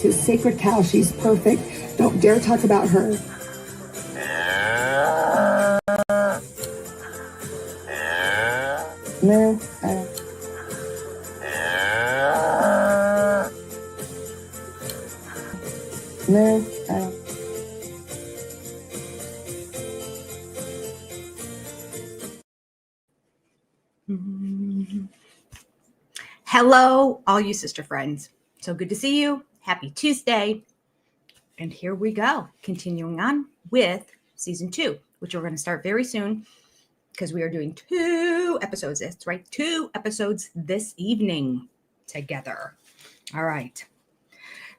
It's his sacred cow. She's perfect. Don't dare talk about her. No. No. Hello, all you sister friends. So good to see you. Happy Tuesday. And here we go, continuing on with season 2, which we're going to start very soon because we are doing 2 episodes. That's right, 2 episodes this evening together. All right.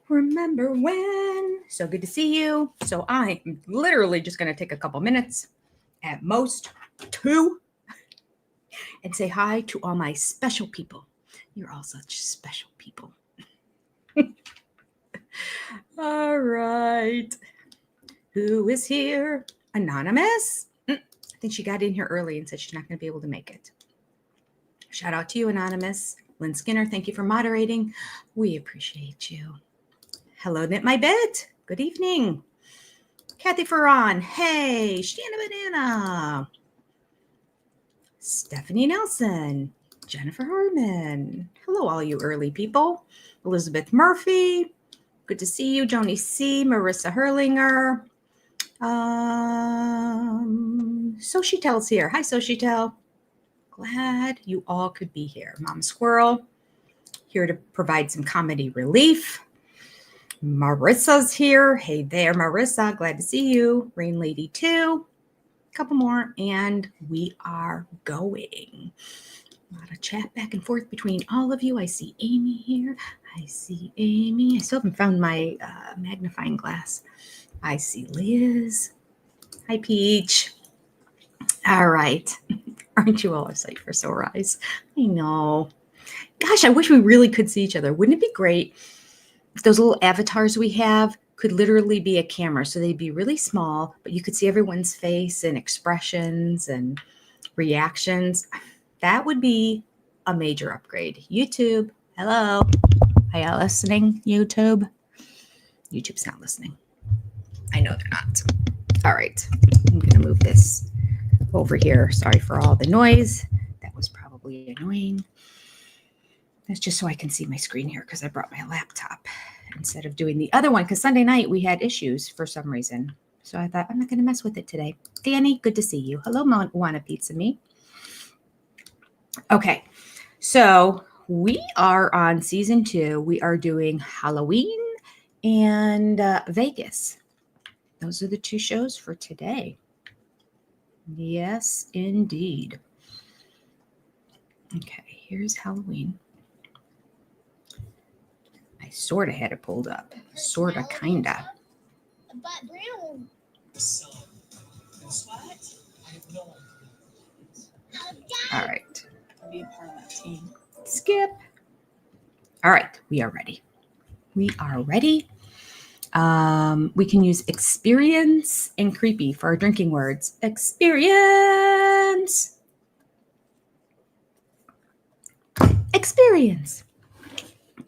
Remember when? So good to see you. So I am literally just going to take a couple minutes, at most 2, and say hi to all my special people. You're all such special people. All right. Who is here? Anonymous? I think she got in here early and said she's not going to be able to make it. Shout out to you, Anonymous. Lynn Skinner, thank you for moderating. We appreciate you. Hello, Knit My Bit. Good evening. Kathy Ferran. Hey, Shanna Banana. Stephanie Nelson. Jennifer Harmon. Hello, all you early people. Elizabeth Murphy. Good to see you. Joni C. Marissa Herlinger. Sochitel's here. Hi, Sochitel. Glad you all could be here. Mom Squirrel. Here to provide some comedy relief. Marissa's here. Hey there, Marissa. Glad to see you. Rain Lady 2. A couple more. And we are going. A lot of chat back and forth between all of you. I see Amy here. I see Amy. I still haven't found my magnifying glass. I see Liz. Hi, Peach. All right. Aren't you all excited for sore eyes? I know. Gosh, I wish we really could see each other. Wouldn't it be great if those little avatars we have could literally be a camera? So they'd be really small, but you could see everyone's face and expressions and reactions. That would be a major upgrade. YouTube, hello. Are y'all listening, YouTube? YouTube's not listening. I know they're not. All right. I'm going to move this over here. Sorry for all the noise. That was probably annoying. That's just so I can see my screen here because I brought my laptop instead of doing the other one because Sunday night we had issues for some reason. So I thought I'm not going to mess with it today. Danny, good to see you. Hello, Wanna Pizza Me. Okay, so we are on season 2. We are doing Halloween and Vegas. Those are the 2 shows for today. Yes, indeed. Okay, here's Halloween. I sort of had it pulled up. Sort of, kind of. But brown. All right. Be a part of that team. Skip. All right, we are ready. We are ready. We can use experience and creepy for our drinking words. Experience. Experience.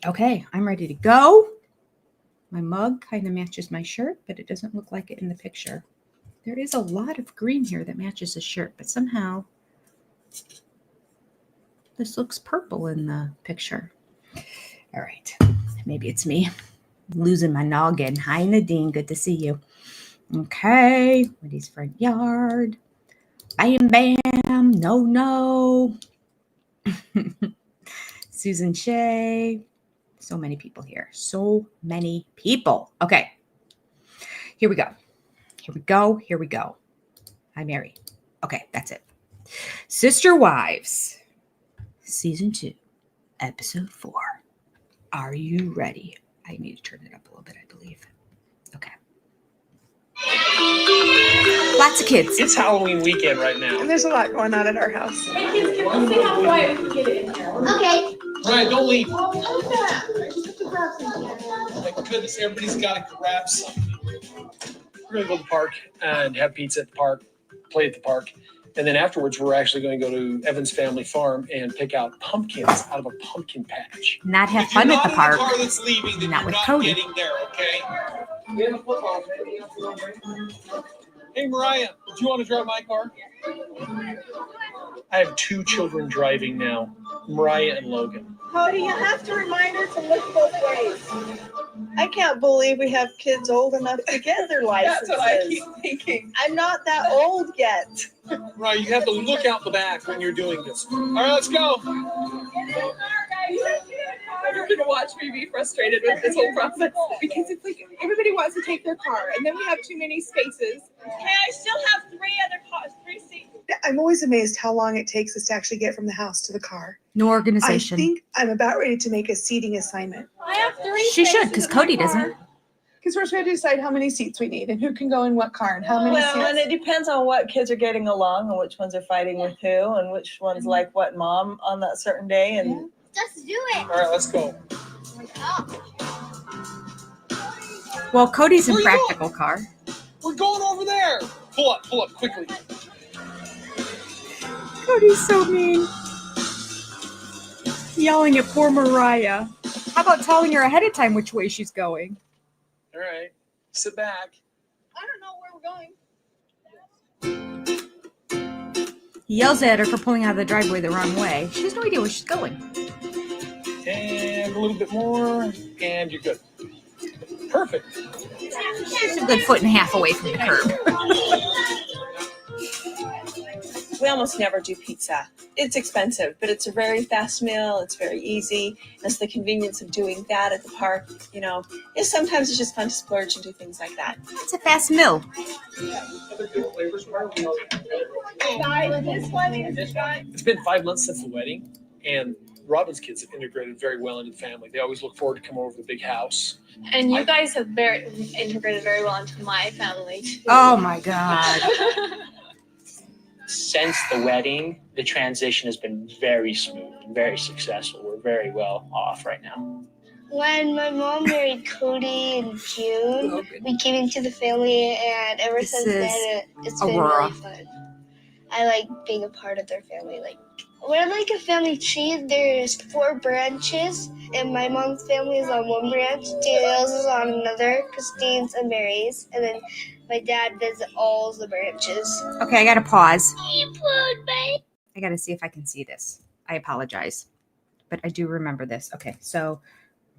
Okay, I'm ready to go. My mug kind of matches my shirt, but it doesn't look like it in the picture. There is a lot of green here that matches the shirt, but somehow this looks purple in the picture. All right. Maybe it's me losing my noggin. Hi, Nadine. Good to see you. Okay. Woody's front yard. Bam, bam. No. Susan Shea. So many people here. So many people. Okay. Here we go. Hi, Mary. Okay, that's it. Sister Wives. Season 2, episode 4. Are you ready? I need to turn it up a little bit, I believe. Okay. Lots of kids. It's Halloween weekend right now. And there's a lot going on at our house. Hey kids, let's see how quiet we can get it in here. Okay. All right, don't leave. Oh, My goodness, everybody's got to grab something. We're going to go to the park and have pizza at the park, play at the park. And then afterwards, we're actually going to go to Evan's family farm and pick out pumpkins out of a pumpkin patch. Not have If you're fun at not the in park. car that's leaving, then Not you're with not Cody. getting there, okay? We have a football. Hey, Mariah, do you want to drive my car? I have 2 children driving now, Mariah and Logan. Cody, you have to remind her to look both ways. I can't believe we have kids old enough to get their licenses. That's what I keep thinking. I'm not that old yet. Right, you have to look out the back when you're doing this. All right, let's go. You're gonna watch me be frustrated with this whole process because it's like everybody wants to take their car, and then we have too many spaces. Okay, I still have 3 seats. I'm always amazed how long it takes us to actually get from the house to the car. No I organization. think I'm about ready to make a seating assignment. I have 3 She should, spaces because in my Cody car. doesn't. Because we're trying to decide how many seats we need and who can go in what car and how many Well, and seats. it depends on what kids are getting along and which ones are fighting with who and which ones like what mom on that certain day. And Let's do it. All right, let's go. Well, Cody's in Where you going? practical car. We're going over there. Pull up quickly. Cody's so mean. Yelling at poor Mariah. How about telling her ahead of time which way she's going? All right, sit back. I don't know where we're going. He yells at her for pulling out of the driveway the wrong way. She has no idea where she's going. And a little bit more, and you're good. Perfect. She's a good 1.5 feet away from the curb. we almost never do pizza. It's expensive, but it's a very fast meal. It's very easy. That's the convenience of doing that at the park. You know, sometimes it's just fun to splurge and do things like that. It's a fast meal. It's been 5 months since the wedding, and Robin's kids have integrated very well into the family. They always look forward to come over to the big house. And you guys have integrated very well into my family too. Oh my God. Since the wedding, the transition has been very smooth and very successful. We're very well off right now. When my mom married Cody in June, we came into the family, and ever This since is then, it's been Aurora. really fun. I like being a part of their family. Like, we're like a family tree. There's 4 branches, and my mom's family is on one branch, Danielle's is on another, Christine's and Mary's, and then my dad visit all the branches. Okay, I gotta pause. You put me. I gotta see if I can see this. I apologize, but I do remember this. Okay, so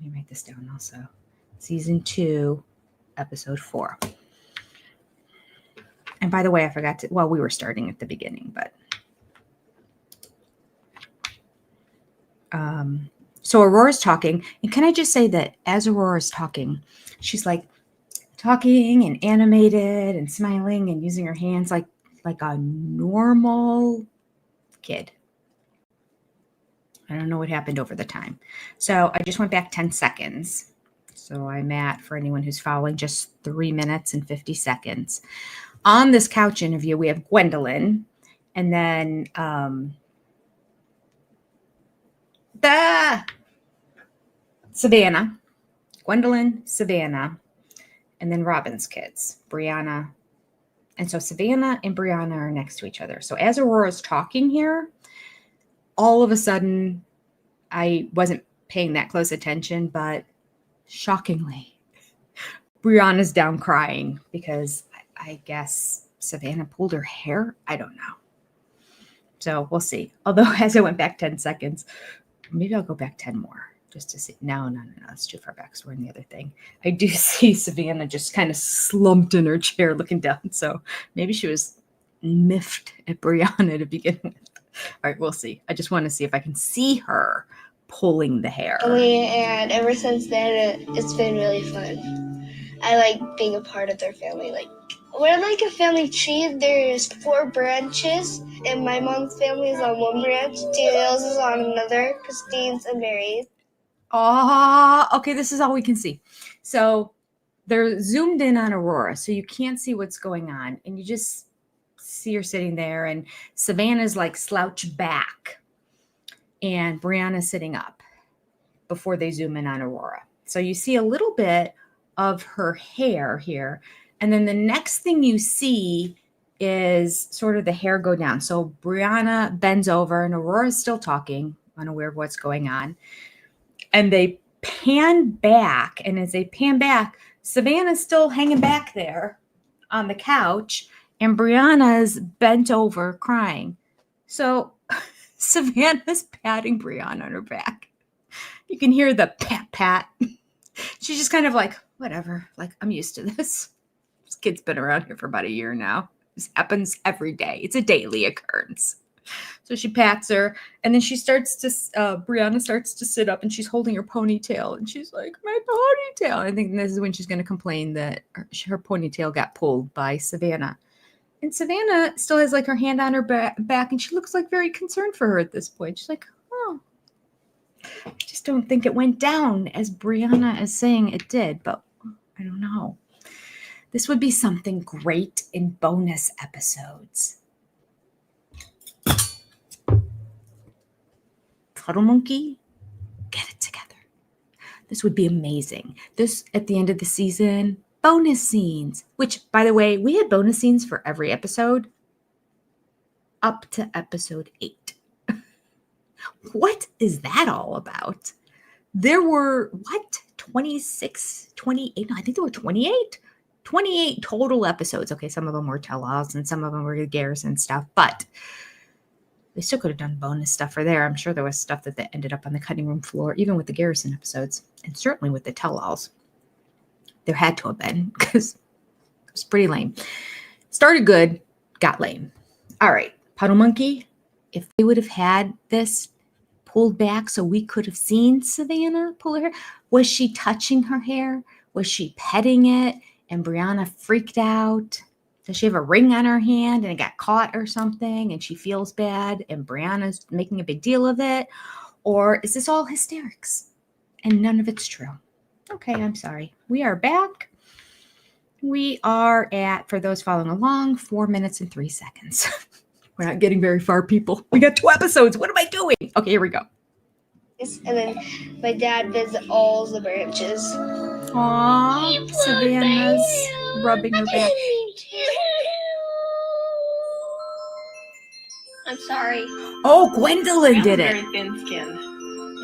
let me write this down also. Season 2, episode 4. And by the way, I forgot to, well, we were starting at the beginning, but. So Aurora's talking, and can I just say that as Aurora's talking, she's like talking and animated and smiling and using her hands like a normal kid. I don't know what happened over the time. So I just went back 10 seconds. So I'm at, for anyone who's following, just 3 minutes and 50 seconds. On this couch interview, we have Gwendolyn, and then Savannah, Gwendolyn, Savannah, and then Robin's kids, Brianna. And so Savannah and Brianna are next to each other. So as Aurora's talking here, all of a sudden, I wasn't paying that close attention, but shockingly, Brianna's down crying because I guess Savannah pulled her hair. I don't know. So we'll see. Although as I went back 10 seconds, maybe I'll go back 10 more just to see. No, that's too far back. So we're in the other thing. I do see Savannah just kind of slumped in her chair looking down. So maybe she was miffed at Brianna to begin with. All right, we'll see. I just want to see if I can see her pulling the hair. And ever since then, it's been really fun. I like being a part of their family. Like, we're like a family tree. There's 4 branches, and my mom's family is on one branch, Danielle's is on another, Christine's and Mary's. Okay, this is all we can see. So they're zoomed in on Aurora, so you can't see what's going on, and you just see her sitting there, and Savannah's like slouched back, and Brianna's sitting up before they zoom in on Aurora. So you see a little bit of her hair here, and then the next thing you see is sort of the hair go down. So Brianna bends over and Aurora's still talking, unaware of what's going on. And they pan back. And as they pan back, Savannah's still hanging back there on the couch. And Brianna's bent over crying. So Savannah's patting Brianna on her back. You can hear the pat, pat. She's just kind of like, whatever. Like, I'm used to this. This kid's been around here for about a year now. This happens every day. It's a daily occurrence. So she pats her, and then she starts to, Brianna starts to sit up, and she's holding her ponytail, and she's like, my ponytail. I think this is when she's going to complain that her ponytail got pulled by Savannah. And Savannah still has like her hand on her back, and she looks like very concerned for her at this point. She's like, oh, I just don't think it went down as Brianna is saying it did, but I don't know. This would be something great in bonus episodes. Cuddle Monkey, get it together. This would be amazing. This, at the end of the season, bonus scenes, which, by the way, we had bonus scenes for every episode up to episode 8. What is that all about? There were, 26, 28? No, I think there were 28. 28 total episodes. Okay, some of them were tell-alls and some of them were Garrison stuff, but they still could have done bonus stuff for there. I'm sure there was stuff that ended up on the cutting room floor, even with the Garrison episodes, and certainly with the tell-alls. There had to have been, because it was pretty lame. Started good, got lame. All right, Puddle Monkey, if they would have had this pulled back so we could have seen Savannah pull her hair, was she touching her hair? Was she petting it? And Brianna freaked out. Does she have a ring on her hand and it got caught or something and she feels bad and Brianna's making a big deal of it? Or is this all hysterics and none of it's true? Okay, I'm sorry. We are back. We are at, for those following along, 4 minutes and 3 seconds. We're not getting very far, people. We got 2 episodes. What am I doing? Okay, here we go. And then my dad visits all the branches. Aww, Savannah's rubbing her back. I'm sorry. Oh, Gwendolyn did it. Very thin-skinned.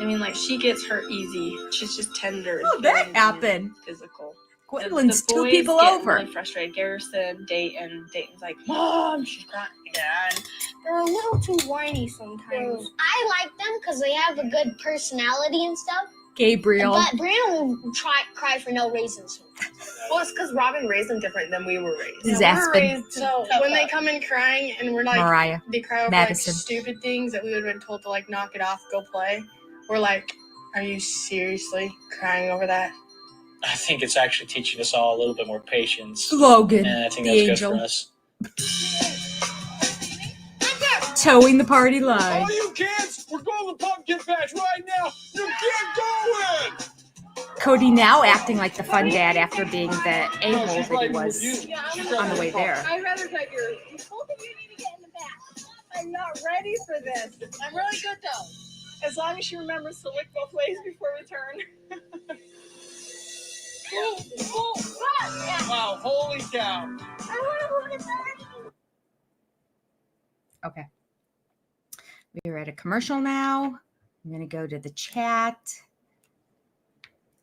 I mean, like, she gets hurt easy. She's just tender. Oh, that happened. Physical. Gwendolyn's The 2 boys people get over. Really frustrated. Garrison, Dayton's like, Mom, she's crying again. They're a little too whiny sometimes. I like them because they have a good personality and stuff. Gabriel. But Brianna will cry for no reason. Well, it's because Robin raised them different than we were raised. This is We were Aspen. raised so when they come in crying and we're like, Mariah. they cry over Madison. like stupid things that we would have been told to like knock it off, go play. We're like, are you seriously crying over that? I think it's actually teaching us all a little bit more patience. Logan, And I think the that's angel. good for us. Towing the party line. All you kids, we're going to the pumpkin patch right now. You get going. Cody now acting like the fun dad after being the a-hole She's that he riding was with you. She's on the way riding there. I'd rather cut your. You told me you need to get in the back. I'm not ready for this. I'm really good though. As long as she remembers to lick both ways before we turn. Wow, holy cow. Okay. We're at a commercial now. I'm going to go to the chat.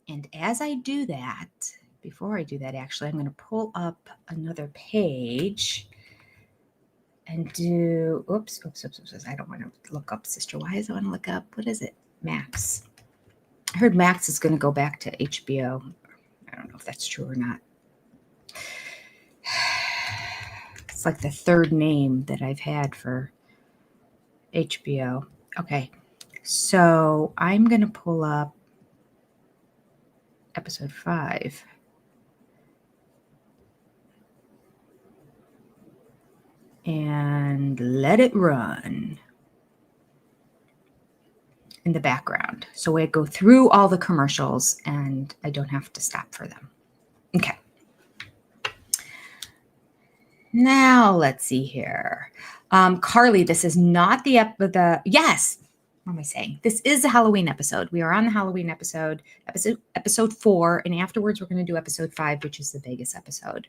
And as I do that, before I do that, actually, I'm going to pull up another page and do, oops. I don't want to look up Sister Wives. I want to look up, what is it? Max. I heard Max is going to go back to HBO. I don't know if that's true or not. It's like the 3rd name that I've had for HBO. Okay. So I'm going to pull up episode 5. And let it run in the background. So I go through all the commercials and I don't have to stop for them. Okay. Now let's see here. Carly, this is not yes. What am I saying? This is a Halloween episode. We are on the Halloween episode 4. And afterwards, we're going to do episode 5, which is the Vegas episode.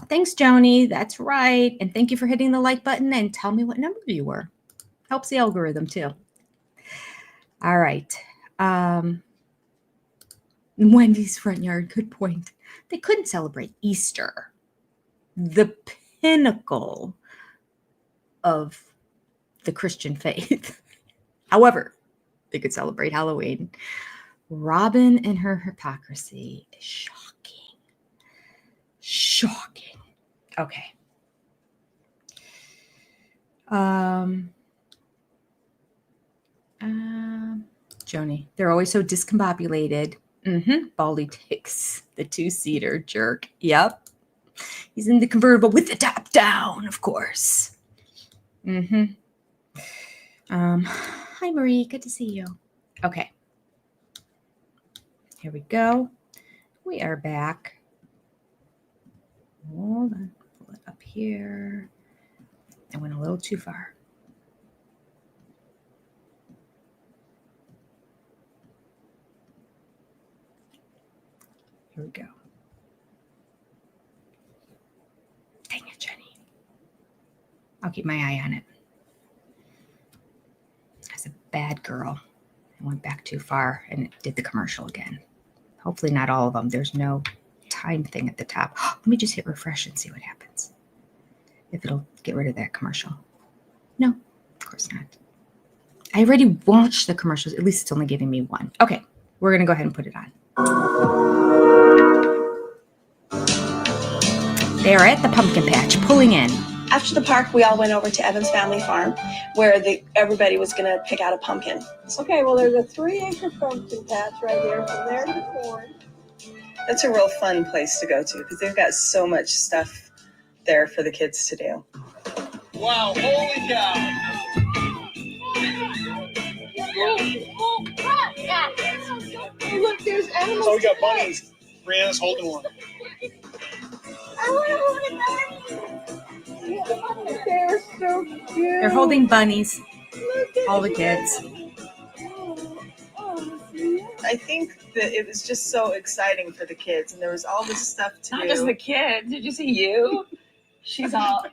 Thanks, Joni. That's right. And thank you for hitting the like button and tell me what number you were. Helps the algorithm too. All right. Wendy's front yard, good point. They couldn't celebrate Easter, the pinnacle of the Christian faith. However, they could celebrate Halloween. Robin and her hypocrisy is shocking. Shocking. Okay. Joni, they're always so discombobulated. Baldy takes the two-seater jerk. Yep. He's in the convertible with the top down, of course. Hi, Marie. Good to see you. Okay. Here we go. We are back. Hold on. Pull it up here. I went a little too far. Here we go. Dang it, Jenny. I'll keep my eye on it. As a bad girl, I went back too far and it did the commercial again. Hopefully not all of them. There's no time thing at the top. Let me just hit refresh and see what happens. If it'll get rid of that commercial. No, of course not. I already watched the commercials. At least it's only giving me one. Okay, we're going to go ahead and put it on. They're at the pumpkin patch, pulling in. After the park, we all went over to Evan's family farm, where everybody was going to pick out a pumpkin. Okay, well, there's a 3-acre pumpkin patch right here from there to the corn. That's a real fun place to go to because they've got so much stuff there for the kids to do. Wow, holy cow. Hey, look, there's animals. So we got bunnies. Brianna's holding one. I want to hold a bunny. They're so cute. They're holding bunnies. All the kids. I think that it was just so exciting for the kids, and there was all this stuff to do. Not just the kids. Did you see you? She's all,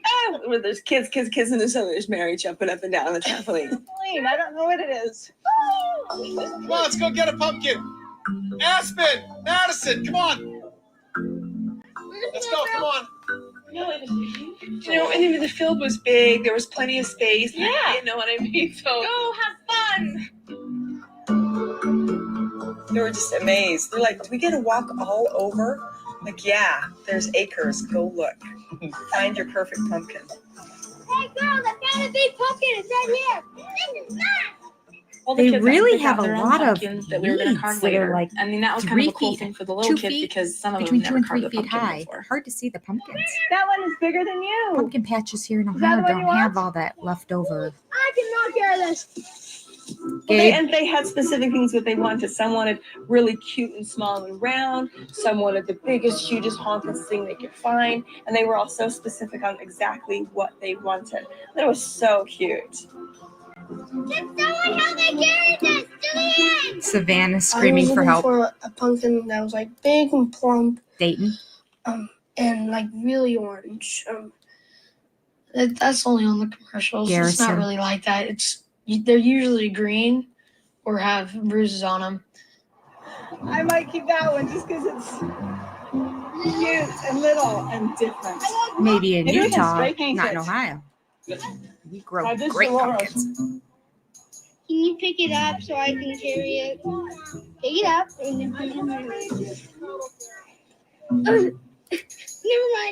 where there's kids, and there's Mary jumping up and down on the trampoline. I don't know what it is. Come on, let's go get a pumpkin. Aspen, Madison, come on. Let's go, come on. You know, and even the field was big. There was plenty of space. Yeah. You know what I mean? So go have fun. they were just amazed. They're like, do we get to walk all over? Like, yeah, there's acres. Go look. Find your perfect pumpkin. Hey girls, I found a big pumpkin. It's right here. All the They kids really pick out have a their own lot of pumpkins that we were going to carve weeds that are later. like I mean, that was kind 3 of a cool feet, thing for the little 2 kids feet, because some of them between 2 never and carved 3 a feet pumpkin high. before. Hard to see the pumpkins. That one is bigger than you. Pumpkin patches here in that Ohio the one don't you want? have all that leftover. I can knock care of this. Gabe, And they had specific things that they wanted. Some wanted really cute and small and round. Some wanted the biggest, hugest, honkest thing they could find. And they were all so specific on exactly what they wanted. That was so cute. Can someone help me carry this to the end? Savannah screaming for help. For a pumpkin that was like big and plump, Dayton. and like really orange. That's only on the commercials. It's Garrison. not really like that. They're usually green or have bruises on them. I might keep that one just because it's cute and little and different. Maybe in Maybe we can Utah, spray paint not in it. Ohio. We grow This is great Laura's. pumpkins. Can you pick it up so I can carry it? Pick it up and then put it in my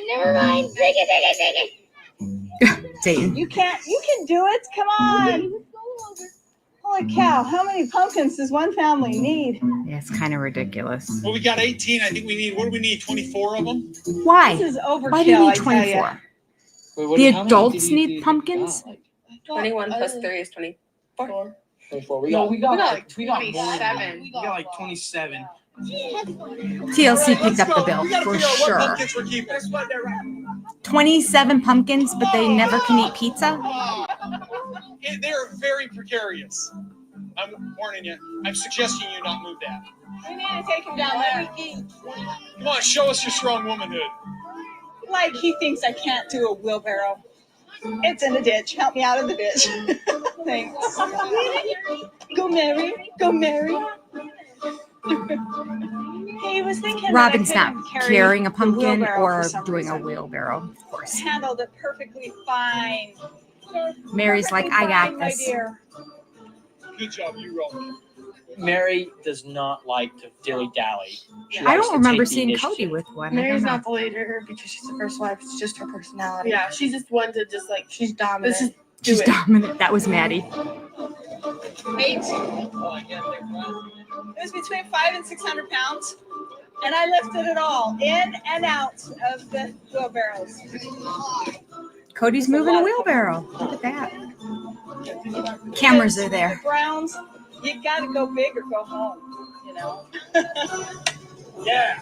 Never mind. Take it. Dayton. You can do it. Come on. Holy cow. How many pumpkins does one family need? Yeah, it's kind of ridiculous. Well, we got 18. I think we need, what do we need, 24 of them? Why? This is overkill. Why do you I need tell ya. 24? Wait, The how many adults did you need think you pumpkins? got? Like 21 plus 3 is 24. 24. We got like 27. We got like 27. TLC picked up the bill We gotta for figure out what sure. pumpkins we're keeping. 27 pumpkins, but they never can eat pizza? They're very precarious. I'm warning you. I'm suggesting you not move that. We need to take him down there. Come on, show us your strong womanhood. Like he thinks I can't do a wheelbarrow. It's in the ditch. Help me out of the ditch. Thanks. Go Mary. Go Mary. He was thinking Robin's that I not couldn't carrying a the pumpkin wheelbarrow or for some doing a reason. wheelbarrow, of course. Handled it perfectly fine. Mary's like, Perfectly I got fine, my this. dear. Good job, you Robin. Mary does not like to dilly-dally. She I likes don't to remember take the seeing initiative. Cody with one. I Mary's don't know. not the leader because she's the first wife. It's just her personality. Yeah, she's just one to just like She's dominant. this is She's do it. dominant. That was Maddie. 8. It was between 500 and 600 pounds. And I lifted it all in and out of the wheelbarrows. Cody's moving a wheelbarrow. Look at that. Cameras are there. The Browns, you got to go big or go home, you know. Yeah.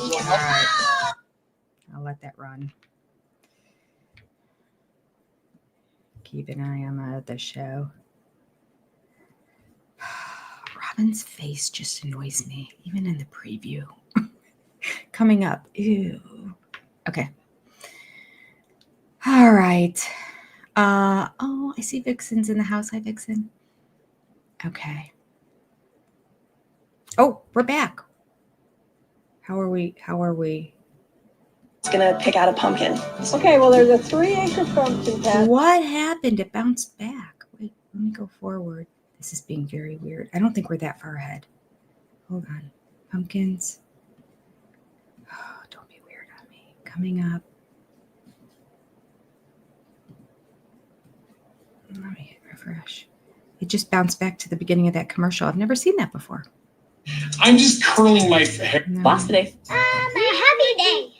All right. I'll let that run. Keep an eye on the show. Robin's face just annoys me, even in the preview. Coming up. Ew. Okay. All right. Oh, I see Vixen's in the house. Hi, Vixen. Okay. Oh, we're back. How are we? It's gonna pick out a pumpkin. Okay, well, there's a 3-acre pumpkin patch. What happened? It bounced back. Wait, let me go forward. This is being very weird. I don't think we're that far ahead. Hold on. Pumpkins. Oh, don't be weird on me. Coming up. Let me hit refresh. It just bounced back to the beginning of that commercial. I've never seen that before. I'm just curling my hair. No. Boss today. Happy day.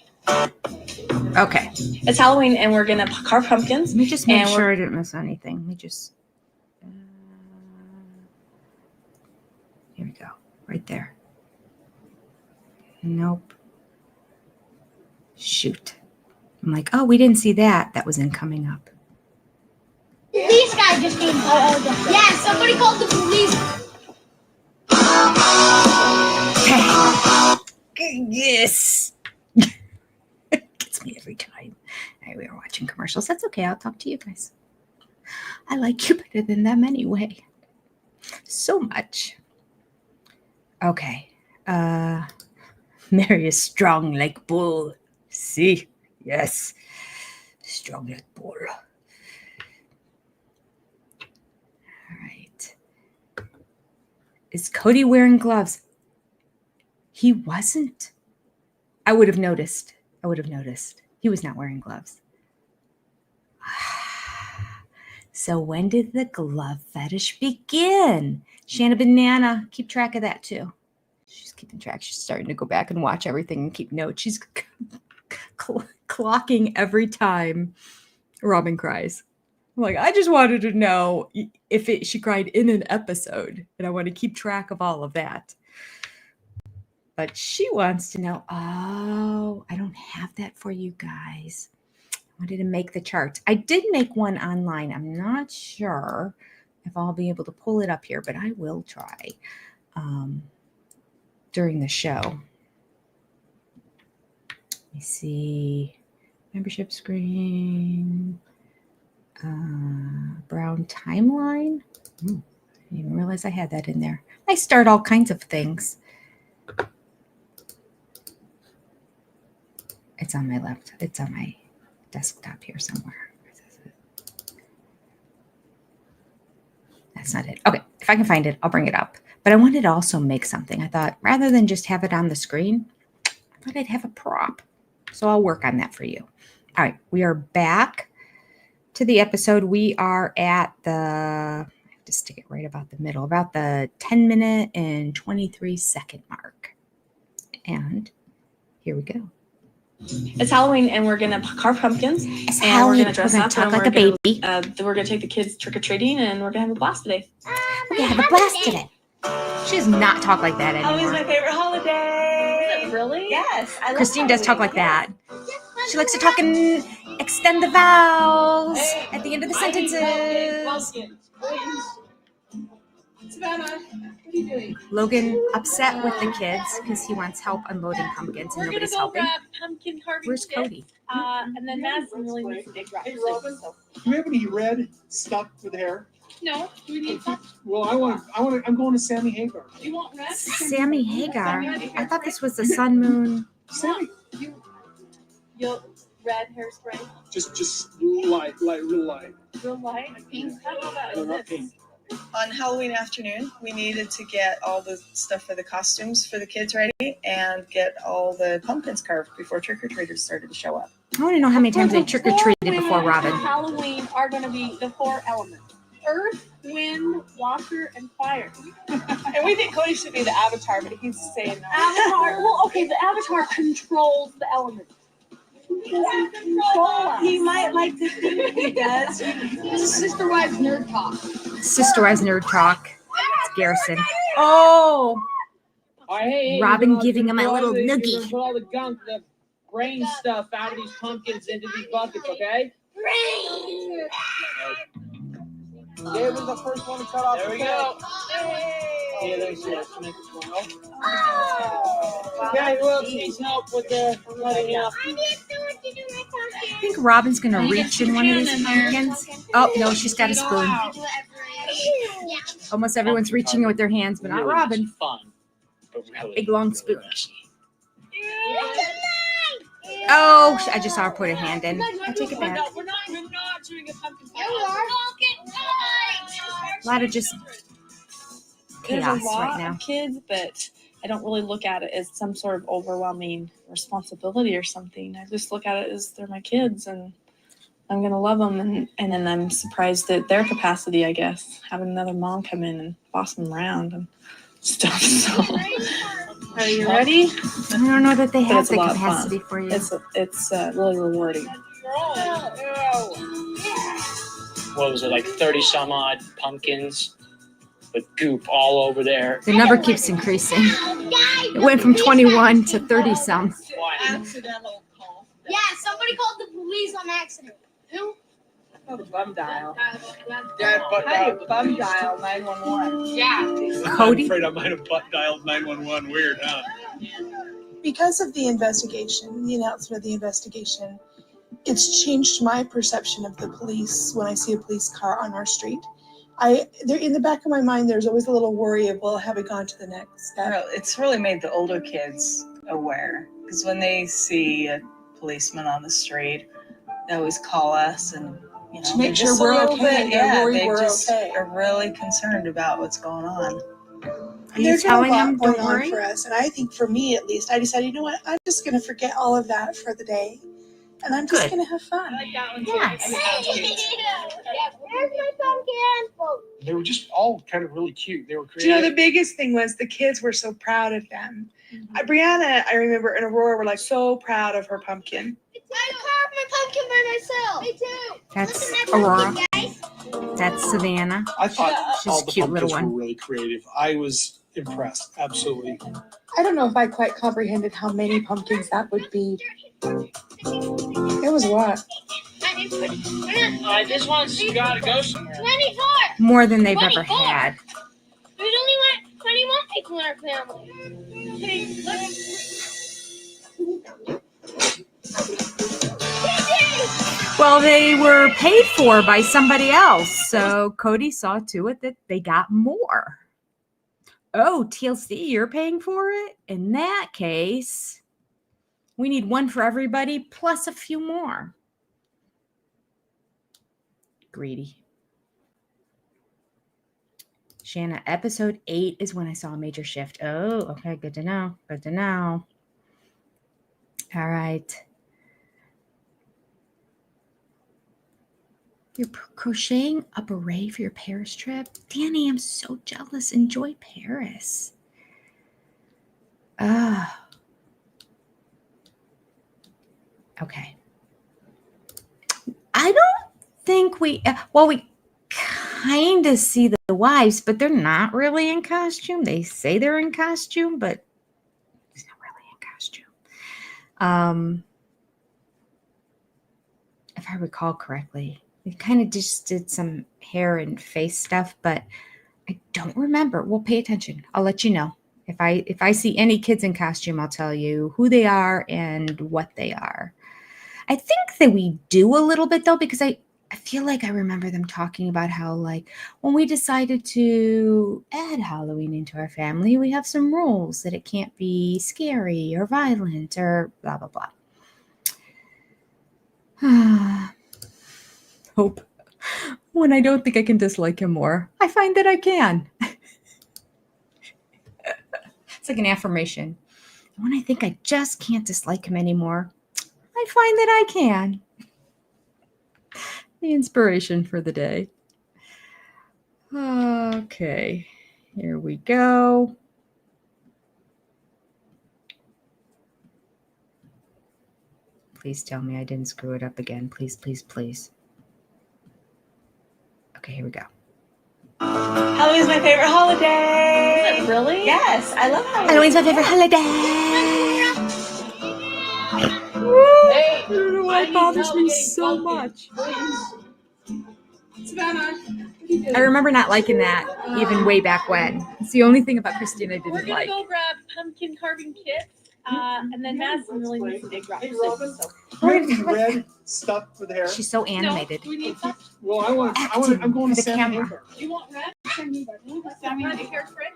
Okay. It's Halloween and we're gonna carve pumpkins. Let me just make And sure I didn't miss anything. Let me just. Here we go. Right there. Nope. Shoot. I'm like, oh, we didn't see that. That was in coming up. Police guy just came. Yeah, somebody called the police. Yes. Gets me every time. All right, we are watching commercials. That's okay. I'll talk to you guys. I like you better than them anyway. So much. Okay. Mary is strong like bull. See? Yes. Strong like bull. All right. Is Cody wearing gloves? He wasn't. I would have noticed. He was not wearing gloves. So when did the glove fetish begin? Shanna Banana, keep track of that too. She's keeping track. She's starting to go back and watch everything and keep notes. She's clocking every time Robin cries. I'm like, I just wanted to know if she cried in an episode, and I want to keep track of all of that. But she wants to know, oh, I don't have that for you guys. I wanted to make the charts. I did make one online. I'm not sure if I'll be able to pull it up here, but I will try during the show. Let me see. Membership screen. Brown timeline. I didn't even realize I had that in there. I start all kinds of things. It's on my left. It's on my desktop here somewhere. That's not it. Okay, if I can find it, I'll bring it up. But I wanted to also make something. I thought rather than just have it on the screen, I thought I'd have a prop. So I'll work on that for you. All right, we are back to the episode. We are at the, I have to stick it right about the middle, about the 10-minute and 23-second mark. And here we go. It's Halloween and we're gonna carve pumpkins. It's and Halloween. We're gonna dress We're gonna up talk and like we're a gonna, baby. we're gonna take the kids trick or treating and we're gonna have a blast today. We're gonna have a blast today. She does not talk like that Halloween's anymore. my favorite holiday. Really? Yes, I love Christine does talk like Halloween. that. She likes to talk and extend the vowels at the end of the sentences. Pumpkins, please. Savannah, what are you doing? Logan upset with the kids because he wants help unloading pumpkins and We're gonna nobody's go helping. grab pumpkin carving Where's stick, Cody? and then Madison really needs to dig rocks. Hey, Robin, do we have any red stuff for the hair? No, do we need some? Well, I'm going to Sammy Hagar. You want red? Sammy Hagar. I thought this was the Sun Moon. Sammy, You'll red hairspray, just light, real light. real light, pink. I don't know about No, not this. pink. On Halloween afternoon, we needed to get all the stuff for the costumes for the kids ready and get all the pumpkins carved before trick-or-treaters started to show up. I want to know how many times they trick-or-treated before Robin. Halloween are going to be the 4 elements: earth, wind, water, and fire. And we think Cody should be the avatar, but he's saying no. Avatar. Well, okay, the avatar controls the elements. He might like to think he does. Sister Wives Nerd Talk. Sister Wives Nerd Talk. It's Garrison. Oh, Hey, Robin giving him a little noogie. Put all the gunk, the brain stuff out of these pumpkins into these buckets, okay? Dave was the first one to cut off. There we go. Yeah, there's your next one. Okay, who else needs help with the cutting up? I think Robin's going to reach in one of these pumpkins. Oh, no, she's got a spoon. Almost everyone's reaching with their hands, but not Really Robin. fun, but really, Big long spoon. messy. Oh, I just saw her put a hand in. I take it back. We're not doing a pumpkin pie. A lot of just There's a chaos lot right now. of kids, but I don't really look at it as some sort of overwhelming responsibility or something. I just look at it as they're my kids and I'm going to love them. And then I'm surprised at their capacity, I guess, having another mom come in and boss them around and stuff. So, are you ready? I don't know that they But have it's a the lot of fun. capacity for you. It's really rewarding. What was it, like 30 some odd pumpkins with goop all over there? The number keeps increasing. It went from 21 to 30 some. Accidental call. Yeah, somebody called the police on accident. Who? Oh, the bum dial. Dad, but How do you bum dial 911? Yeah. Cody? I'm afraid I might have butt dialed 911. Weird, huh? Because of the investigation, the announcement of the investigation, it's changed my perception of the police when I see a police car on our street. There in the back of my mind, there's always a little worry of, well, have we gone to the next step? It's really made the older kids aware because when they see a policeman on the street, they always call us and To make they're sure just a we're little okay, bit- they're yeah, worried they we're just okay. are really concerned about what's going on. Are you There's been telling a lot them, going don't on worry? for us, and I think for me at least, I decided, you know what, I'm just going to forget all of that for the day, and I'm just Good. going to have fun. Yes. Where's my pumpkin? They were just all kind of really cute. They were Do you know, creative. the biggest thing was the kids were so proud of them. Brianna, I remember, and Aurora were like so proud of her pumpkin. I carved my pumpkin by myself. Me too. That's Listen to that Aurora. pumpkin, guys. That's Savannah. I thought She's all a the cute little pumpkins one. were really creative. I was impressed. Absolutely. I don't know if I quite comprehended how many pumpkins that would be. It was a lot. This one's gotta go somewhere. 24. More than they've ever 24. had. There's only 21 people in our family. Well, they were paid for by somebody else. So Cody saw to it that they got more. Oh, TLC, you're paying for it? In that case, we need one for everybody plus a few more. Greedy. Shanna, episode 8 is when I saw a major shift. Oh, okay. Good to know. Good to know. All right. You're crocheting a beret for your Paris trip? Danny, I'm so jealous. Enjoy Paris. Okay. I don't think we kind of see the wives, but they're not really in costume. They say they're in costume, but it's not really in costume. If I recall correctly, we kind of just did some hair and face stuff, but I don't remember. Well, pay attention. I'll let you know. If I see any kids in costume, I'll tell you who they are and what they are. I think that we do a little bit though, because I feel like I remember them talking about how, like, when we decided to add Halloween into our family, we have some rules that it can't be scary or violent or blah, blah, blah. Hope. When I don't think I can dislike him more, I find that I can. It's like an affirmation. When I think I just can't dislike him anymore, I find that I can. The inspiration for the day. Okay, here we go. Please tell me I didn't screw it up again. Please, please, please. Okay, here we go. Halloween's my favorite holiday. Really? Yes, I love Halloween. Halloween's my favorite holiday. I don't know why it bothers me so much. Savannah. I remember not liking that even way back when. It's the only thing about Christine I We're didn't gonna like. go grab pumpkin carving kits, and then Madison really needs some big rocks. Hey, Robin. So. Red stuff for the hair. She's so animated. No, do we need some? Well, I'm going For to the San camera. Diego. You want red? Savannah, hairspray?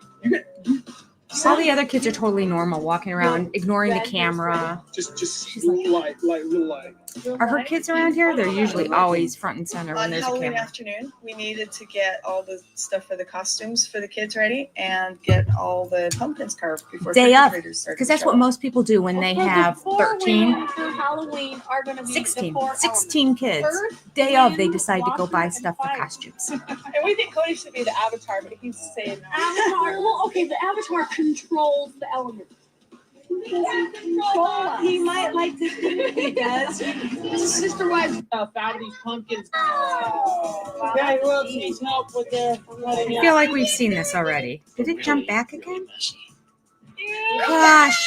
All the other kids are totally normal, walking around, ignoring the camera. Just She's like, real light. Are her kids around here? They're usually always front and center when On there's a Halloween camera. afternoon, we needed to get all the stuff for the costumes for the kids ready and get all the pumpkins carved before Day of, trick-or-treaters started because to that's show what up. most people do when they have 13, For Halloween are going to be 16, the 4 16 kids. Earth, Day of, they wind, decide to go water, buy and stuff for fire. costumes. And we think Cody should be the avatar, but he's saying no. Avatar. Well, okay, the avatar controls the elements. He doesn't control us. He might like to think he does. Sisterwives. Out of these pumpkins. Yeah, who else needs help with their? I feel like we've seen this already. Did it jump back again? Gosh,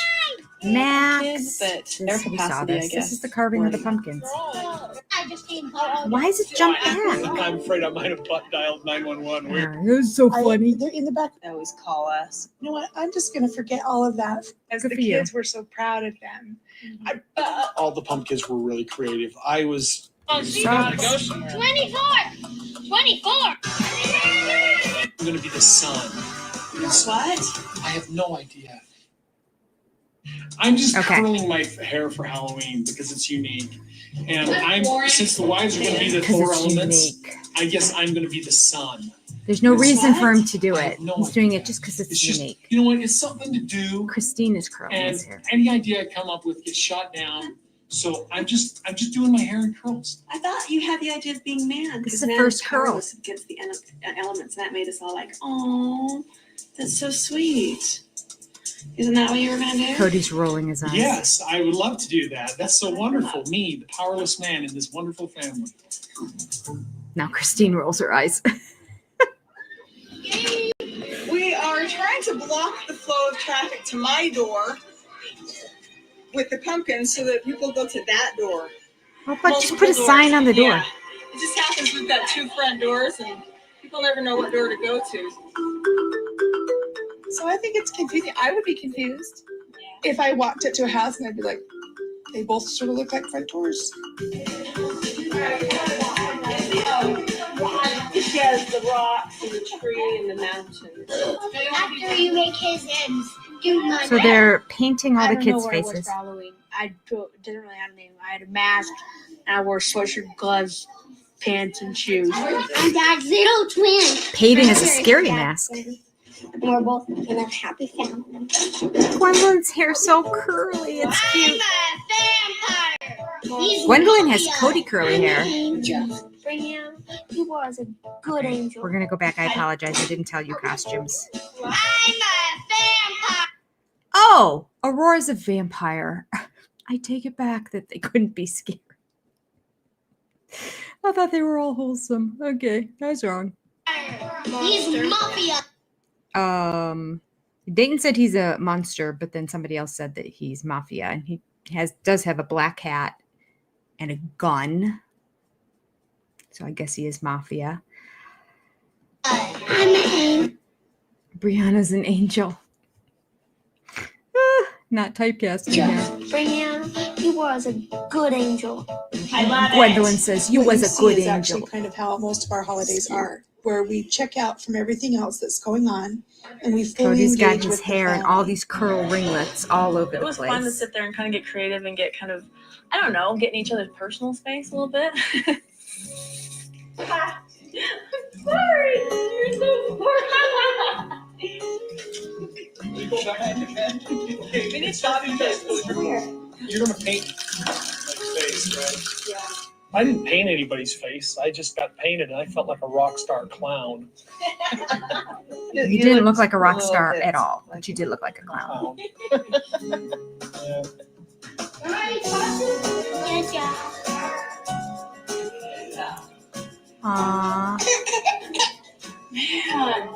Max. But This, their we saw capacity, I this. guess. This is the carving of the pumpkins. Why is it jump back? I'm afraid I might have dialed 911. Weird. It was so They're in the back. They always call us. You know what? I'm just gonna forget all of that. As Good the for you. kids were so proud of them. All the pumpkins were really creative. I was. You gotta go somewhere. 24! I'm going to be the sun. What? I have no idea. I'm just Okay. curling my hair for Halloween because it's unique. And since the wives are going to be the Because four it's elements, unique. I guess I'm going to be the sun. There's no It's reason what? for him to do I it. have no He's doing idea. it just because It's it's just, unique. you know what? It's something to do. Christine is curling And his hair. any idea I come up with gets shot down. So I'm just doing my hair in curls. I thought you had the idea of being man. This is because the man first is curl. powerless against the elements, and that made us all like, oh, that's so sweet. Isn't that what you were gonna do? Cody's rolling his eyes. Yes, I would love to do that. That's so wonderful. Me, the powerless man in this wonderful family. Now Christine rolls her eyes. We are trying to block the flow of traffic to my door with the pumpkins so that people go to that door. Well, but just put a sign on the door. Yeah. It just happens we've got 2 front doors and people never know what door to go to. So I think it's confusing. I would be confused if I walked up to a house and I'd be like, they both sort of look like front doors. She has the rocks and the tree and the mountain. After you make his ends, do my So they're painting all I the don't know kids' what I was faces. for Halloween. Didn't really have anything. I had a mask, and I wore sweatshirt, gloves, pants, and shoes. I'm Dad's little twin. Peyton is a scary mask. We're both in a happy family. Gwendolyn's hair so curly. It's cute. I'm a vampire. He's Gwendolyn has Mafia. Cody curly hair. Angel. Bring him. He was a good angel. We're gonna go back. I apologize. I didn't tell you costumes. I'm a vampire. Oh, Aurora's a vampire. I take it back that they couldn't be scared. I thought they were all wholesome. Okay, I was wrong. He's mafia. Dayton said he's a monster, but then somebody else said that he's mafia, and he does have a black hat and a gun. So I guess he is mafia. I'm Brianna's an angel. Not typecasting here. Brianna, you was a good angel. I love Gwendolyn says, you What was you a see good is actually angel. kind of how most of our holidays are, where we check out from everything else that's going on, and we fully Cody's got engage his with the hair and all family. these curl ringlets all over It the was fun to place. sit there and kind of get creative and get kind of, I don't know, get in each other's personal space a little bit. Sorry, you're so We need shopping You're gonna paint my face, right? Yeah. I didn't paint anybody's face. I just got painted, and I felt like a rock star clown. You didn't look like a rock star at all, but you did look like a clown. Yeah. Aww. Man.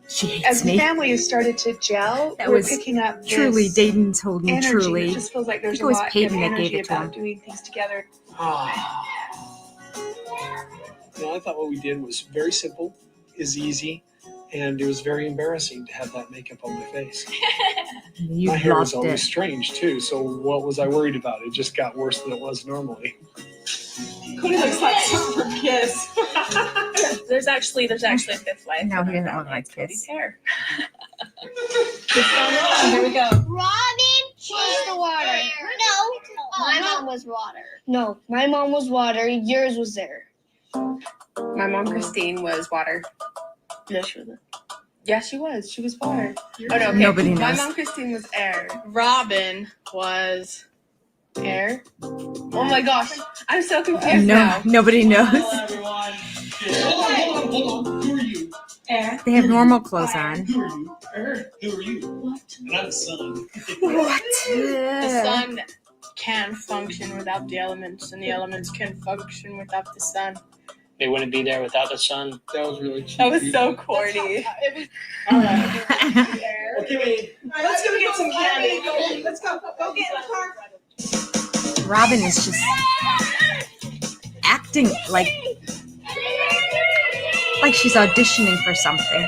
She hates As the me. family has started to gel, That we're was picking up Truly, this Dayton told me energy. truly. It just feels like there's I think a it was lot of Peyton that energy gave it to about him. doing things together. You know, I thought what we did was very simple, is easy, and it was very embarrassing to have that makeup on my face. You My hair is loved always it. strange too, so what was I worried about? It just got worse than it was normally. Cody looks like some from Kiss. There's actually a fifth life. No, he doesn't look like Cody's Kiss. hair. Here we go. Robin was the water. No, my mom was water. No, my mom was water. Yours was there. My mom, Christine, was water. No, she wasn't. Yeah, she was. She was water. Oh, no, okay. Nobody My knows. mom, Christine, was air. Robin was air. Oh my gosh. I'm so confused No, now. nobody knows. Everyone. Hold on. Who are you? Air. They have normal clothes on. Who are you? Who are you? What? And I'm the son. What? The sun can function without the elements, and the elements can function without the sun. They wouldn't be there without the sun. That was really cute. That was so corny. All right. Okay, wait. Let's go get some candy. Let's go get in the car. Robin is just acting like she's auditioning for something.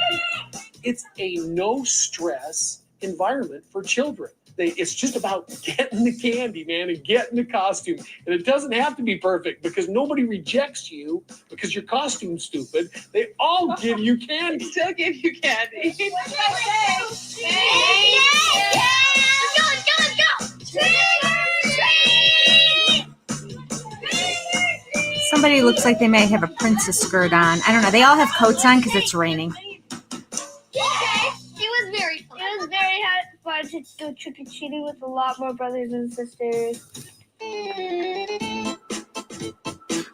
It's a no stress environment for children. It's just about getting the candy, man, and getting the costume. And it doesn't have to be perfect because nobody rejects you because your costume's stupid. They all give you candy. Still give you candy. Somebody looks like they may have a princess skirt on. I don't know. They all have coats on because it's raining. It was very fun. It was very fun to go trick-or-treating with a lot more brothers and sisters.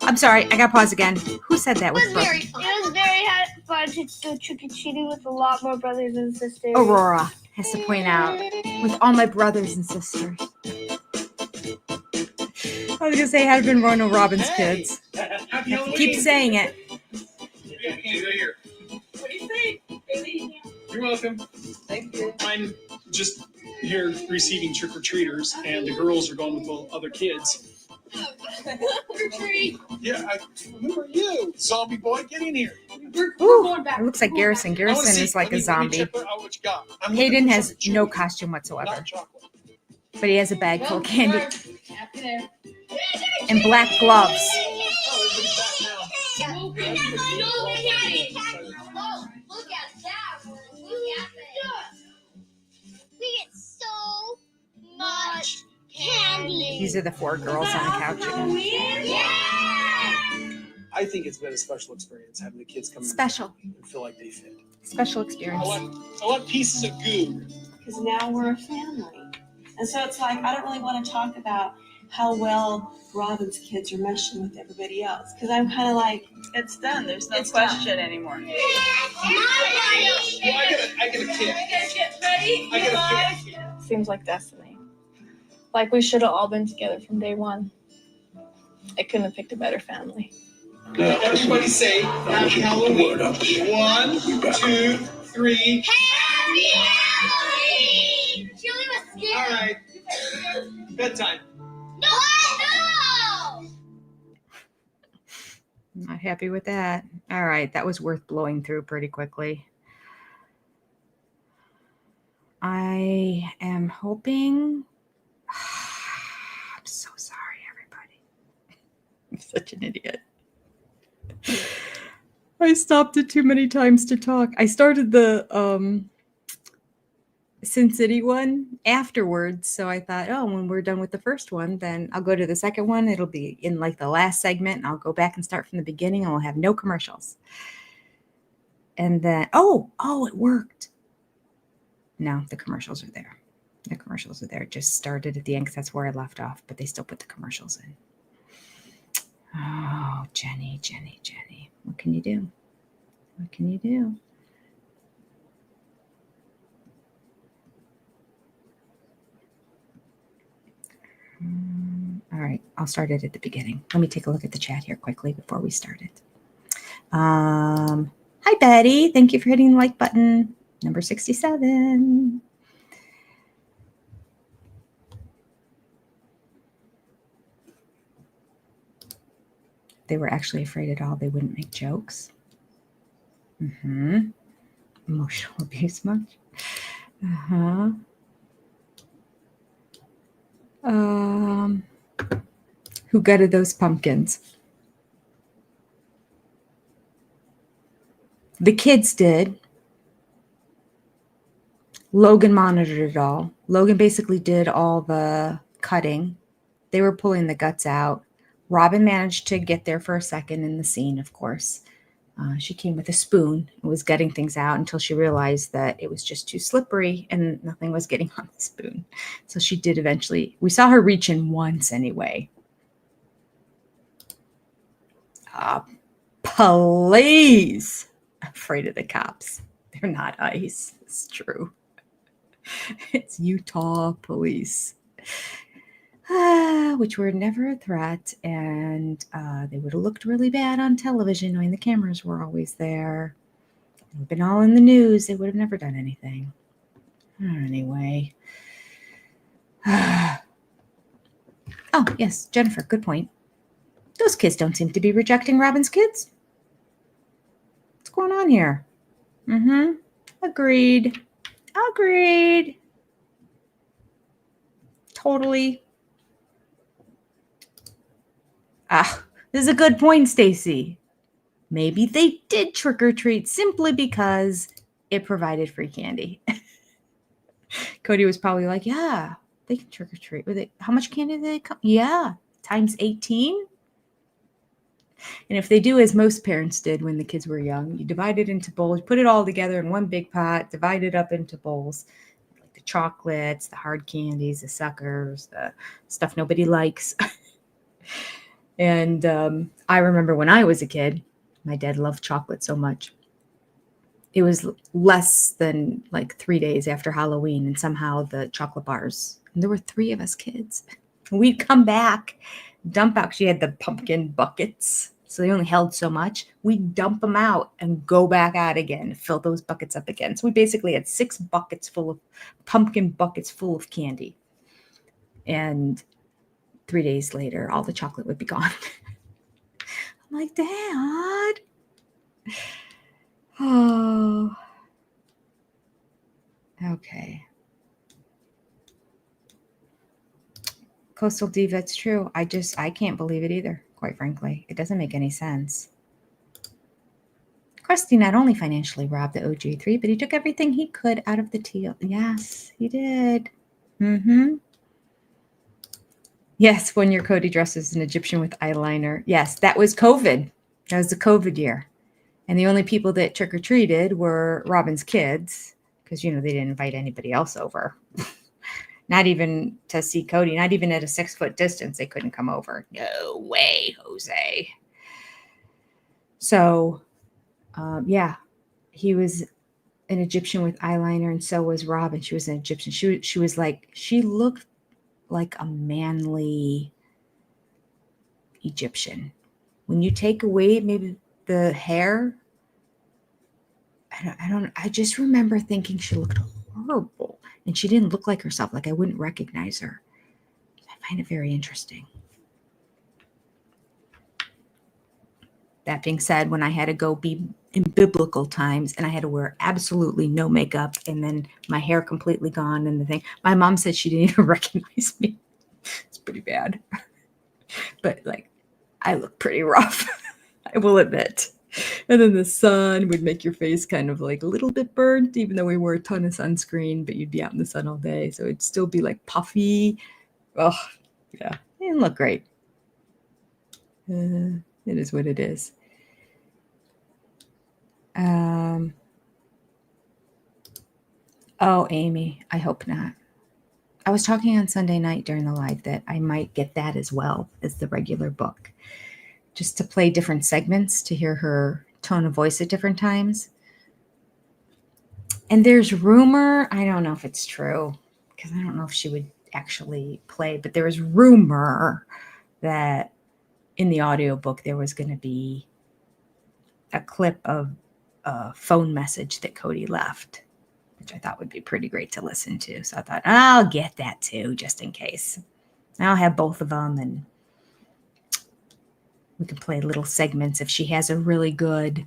I'm sorry. I got to pause again. Who said that? It was very fun. It was very fun to go trick-or-treating with a lot more brothers and sisters. Aurora has to point out. With all my brothers and sisters. I was going to say, had it been one of Robin's kids. Keep saying it. Here. What do you think? You're welcome. Thank you. I'm just here receiving trick-or-treaters, and the girls are going with the other kids. Yeah, who are you? Zombie boy, get in here. Ooh, it looks like Garrison. I wanna Garrison see- is like let me- a zombie. Let me check out what you got. I'm looking Hayden for has something no chewy, costume whatsoever. not chocolate. But he has a bag full of candy. And black gloves. Oh, everybody's back now. Look at that one. Look at that. We get so much candy. These are the 4 girls on the couch again. I think it's been a special experience having the kids come Special. in and feel like they fit. Special I experience. want pieces of goo. Because now we're a family. And so it's like, I don't really want to talk about how well Robin's kids are meshing with everybody else. Because I'm kind of like, It's done. There's no It's question anymore. Well, I get a kid. get ready. I get a kid. Seems like destiny. Like we should have all been together from day one. I couldn't have picked a better family. Everybody say Happy Halloween. 1, 2, 3. Happy Halloween! Julie was scared. All right. Bedtime. No! Not happy with that. All right, that was worth blowing through pretty quickly. I am hoping. I'm so sorry, everybody. I'm such an idiot. I stopped it too many times to talk. I started the Sin City one afterwards, so I thought, oh, when we're done with the first one, then I'll go to the second one. It'll be in like the last segment, and I'll go back and start from the beginning, and we'll have no commercials. And then, oh, it worked. No, the commercials are there. The commercials are there. It just started at the end because that's where I left off, but they still put the commercials in. Oh, Jenny. What can you do? What can you do? All right, I'll start it at the beginning. Let me take a look at the chat here quickly before we start it. Hi, Betty. Thank you for hitting the like button. Number 67. They were actually afraid at all they wouldn't make jokes. Emotional abuse much? Who gutted those pumpkins? The kids did. Logan monitored it all. Logan basically did all the cutting. They were pulling the guts out. Robin managed to get there for a second in the scene, of course. She came with a spoon and was gutting things out until she realized that it was just too slippery and nothing was getting on the spoon. So she did eventually. We saw her reach in once anyway. Police. Afraid of the cops. They're not ICE. It's true. It's Utah police. Which were never a threat, and they would have looked really bad on television knowing the cameras were always there. It would have been all in the news. They would have never done anything. Anyway. Oh, yes, Jennifer, good point. Those kids don't seem to be rejecting Robin's kids. What's going on here? Agreed. Totally. This is a good point, Stacy. Maybe they did trick or treat simply because it provided free candy. Cody was probably like, yeah, they can trick or treat. How much candy did they come? Yeah, times 18. And if they do as most parents did when the kids were young, you divide it into bowls, put it all together in one big pot, divide it up into bowls. Like the chocolates, the hard candies, the suckers, the stuff nobody likes. And I remember when I was a kid, my dad loved chocolate so much. It was less than like 3 days after Halloween, and somehow the chocolate bars, and there were 3 of us kids. We'd come back, dump out. She had the pumpkin buckets, so they only held so much. We'd dump them out and go back out again, fill those buckets up again. So we basically had 6 buckets full of pumpkin buckets full of candy. And 3 days later, all the chocolate would be gone. I'm like, Dad. Oh. Okay. Coastal Diva, it's true. I can't believe it either, quite frankly. It doesn't make any sense. Krusty not only financially robbed the OG3, but he took everything he could out of the teal. Yes, he did. Yes, 1 year Cody dressed as an Egyptian with eyeliner. Yes, that was COVID. That was the COVID year. And the only people that trick-or-treated were Robin's kids, because, they didn't invite anybody else over. Not even to see Cody, not even at a 6-foot distance, they couldn't come over. No way, Jose. So, yeah, he was an Egyptian with eyeliner, and so was Robin. She was an Egyptian. She looked like a manly Egyptian. When you take away maybe the hair, I just remember thinking she looked horrible, and she didn't look like herself. Like I wouldn't recognize her. I find it very interesting. That being said, when I had to go be in biblical times and I had to wear absolutely no makeup and then my hair completely gone and the thing, my mom said she didn't even recognize me. It's pretty bad. But like, I look pretty rough, I will admit. And then the sun would make your face kind of like a little bit burnt, even though we wore a ton of sunscreen, but you'd be out in the sun all day. So it'd still be like puffy. Oh, yeah. It didn't look great. It is what it is. Oh, Amy, I hope not. I was talking on Sunday night during the live that I might get that as well as the regular book, just to play different segments to hear her tone of voice at different times. And there's rumor, I don't know if it's true, because I don't know if she would actually play, but there was rumor that in the audiobook there was going to be a clip of a phone message that Cody left, which I thought would be pretty great to listen to. So I thought, I'll get that too, just in case. I'll have both of them and we can play little segments if she has a really good,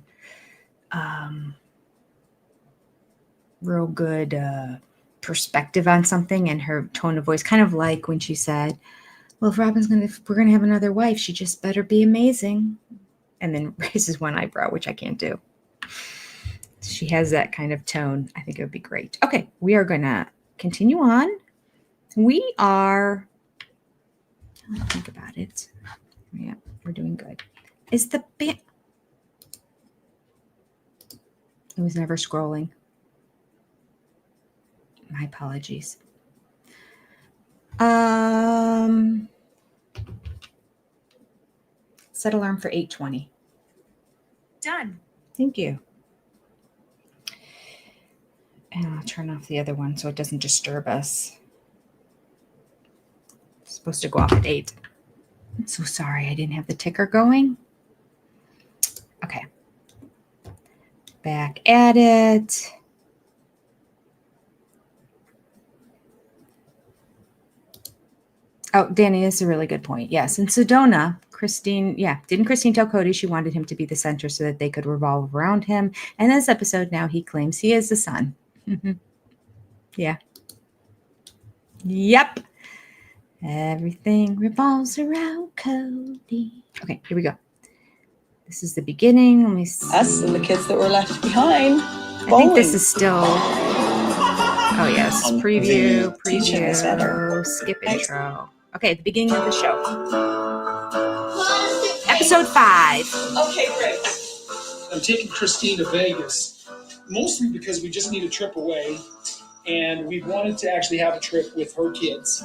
real good perspective on something and her tone of voice, kind of like when she said, well, if we're going to have another wife, she just better be amazing. And then raises one eyebrow, which I can't do. She has that kind of tone. I think it would be great. Okay, we are going to continue on. We are, let's think about it. Yeah, we're doing good. Is the band? It was never scrolling. My apologies. Set alarm for 8:20. Done. Thank you. And I'll turn off the other one so it doesn't disturb us. It's supposed to go off at 8. I'm so sorry I didn't have the ticker going. Okay. Back at it. Oh, Danny, this is a really good point. Yes. In Sedona, didn't Christine tell Cody she wanted him to be the center so that they could revolve around him? And this episode now he claims he is the son. Yeah. Yep. Everything revolves around Cody. Okay, here we go. This is the beginning. Let me see. Us and the kids that were left behind. I think this is still. Oh yes, preview, skip intro. Okay, the beginning of the show. Episode 5. Okay, great. I'm taking Christine to Vegas, mostly because we just need a trip away, and we wanted to actually have a trip with her kids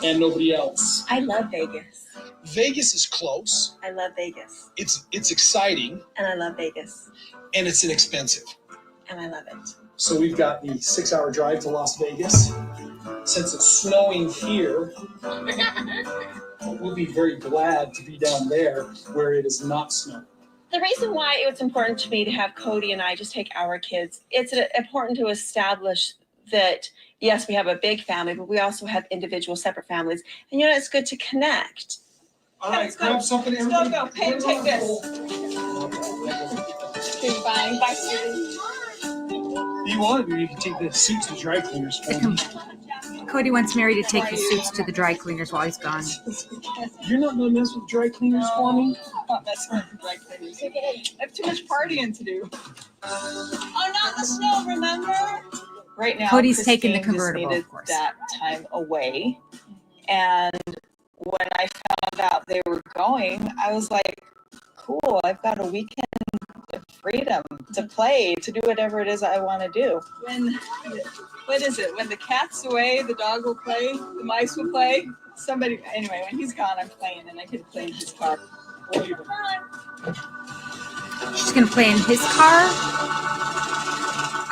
and nobody else. I love Vegas. Vegas is close. I love Vegas. It's exciting. And I love Vegas. And it's inexpensive. And I love it. So we've got the 6-hour drive to Las Vegas. Since it's snowing here, we'll be very glad to be down there where it is not snowing. The reason why it was important to me to have Cody and I just take our kids, it's important to establish that, yes, we have a big family, but we also have individual separate families. And, it's good to connect. All right, grab something. Let's go. Pam, take this. Okay, bye. Bye, Susan. If you want to, you can take the suits to dry cleaners for me. Cody wants Mary to take his suits to the dry cleaners while he's gone. You're not going to mess with dry cleaners for me? I'm not messing with the dry cleaners. I have too much partying to do. Oh, not the snow, remember? Right now, Cody's Christine taking the just convertible, needed of course. that time away. And when I found out they were going, I was like, cool, I've got a weekend of freedom to play, to do whatever it is I want to do. What is it? When the cat's away, the dog will play, the mice will play. Anyway, when he's gone, I'm playing, and I can play in his car. She's going to play in his car?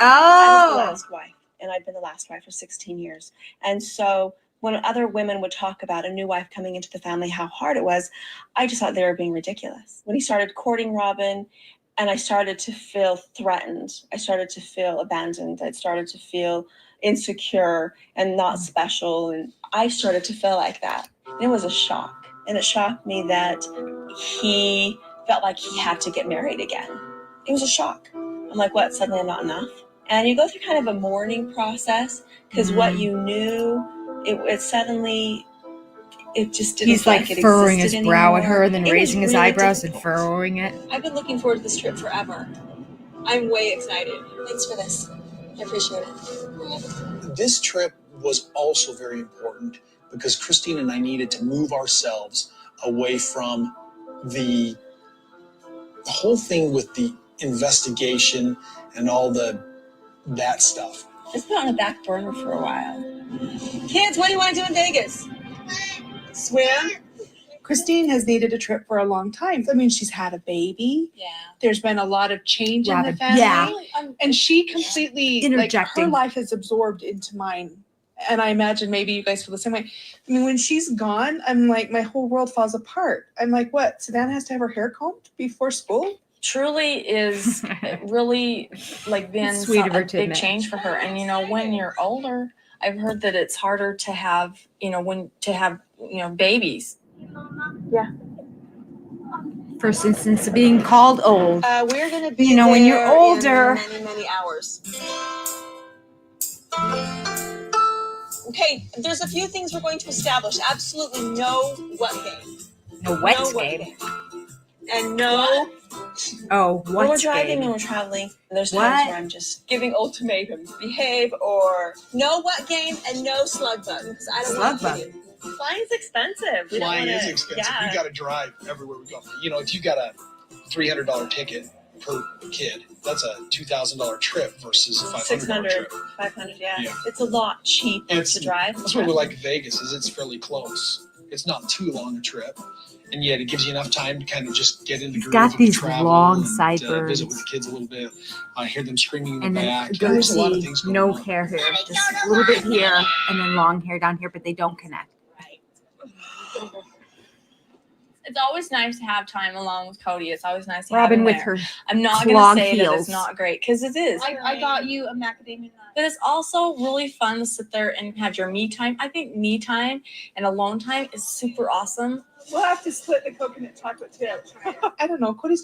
I was the Oh. last wife, and I'd been the last wife for 16 years. And so when other women would talk about a new wife coming into the family, how hard it was, I just thought they were being ridiculous. When he started courting Robin, and I started to feel threatened, I started to feel abandoned, I started to feel insecure and not special, and I started to feel like that. And it was a shock. And it shocked me that he felt like he had to get married again. It was a shock. I'm like, what? Suddenly I'm not enough? And you go through kind of a mourning process because what you knew, it suddenly, it just didn't He's feel like it furrowing his existed brow at anymore. her, and then It was raising his really eyebrows difficult. and furrowing it. I've been looking forward to this trip forever. I'm way excited. Thanks for this. I appreciate it. This trip was also very important because Christine and I needed to move ourselves away from the whole thing with the investigation and all that stuff. It's been on the back burner for a while. Kids, what do you want to do in Vegas? Swim. Christine has needed a trip for a long time. I mean, she's had a baby. Yeah. There's been a lot of change in Robin, the family. yeah. And she completely, like, Interjecting. her life is absorbed into mine. And I imagine maybe you guys feel the same way. I mean, when she's gone, I'm like, my whole world falls apart. I'm like, what? Savannah has to have her hair combed before school? Truly is really like been Sweet of her a to big admit. change for her. And you know, when you're older, I've heard that it's harder to have, babies. Yeah. First instance of being called old. We're going to be when you're there in older. many, many hours. Okay, there's a few things we're going to establish. Absolutely no what game. No what game? And no. Oh, When what we're driving game? and we're traveling, there's What? times where I'm just giving ultimatums. Behave or no what game and no slug button because I don't want to Slug hit you. Flying's expensive. We don't Flying wanna- is expensive. Yeah. We got to drive everywhere we go. If you got a $300 ticket per kid, that's a $2,000 trip versus a $500 600, trip. 500, yeah. Yeah. It's a lot cheaper to drive. That's what we like Vegas is it's fairly close. It's not too long a trip, and yet it gives you enough time to kind of just get into groove got and these travel long and, sideburns. visit with the kids a little bit. Hear them screaming in the And then back. a There's a lot of goatee, things going no on. hair here, just a little bit here, and then long hair down here, but they don't connect. It's always nice to have time along with Cody. It's always nice to have Robin him with there. her I'm not clog going to say that heels. it's not great because it is. I got you a macadamia nut. But it's also really fun to sit there and have your me time. I think me time and alone time is super awesome. We'll have to split the coconut chocolate chip. I don't know. Cody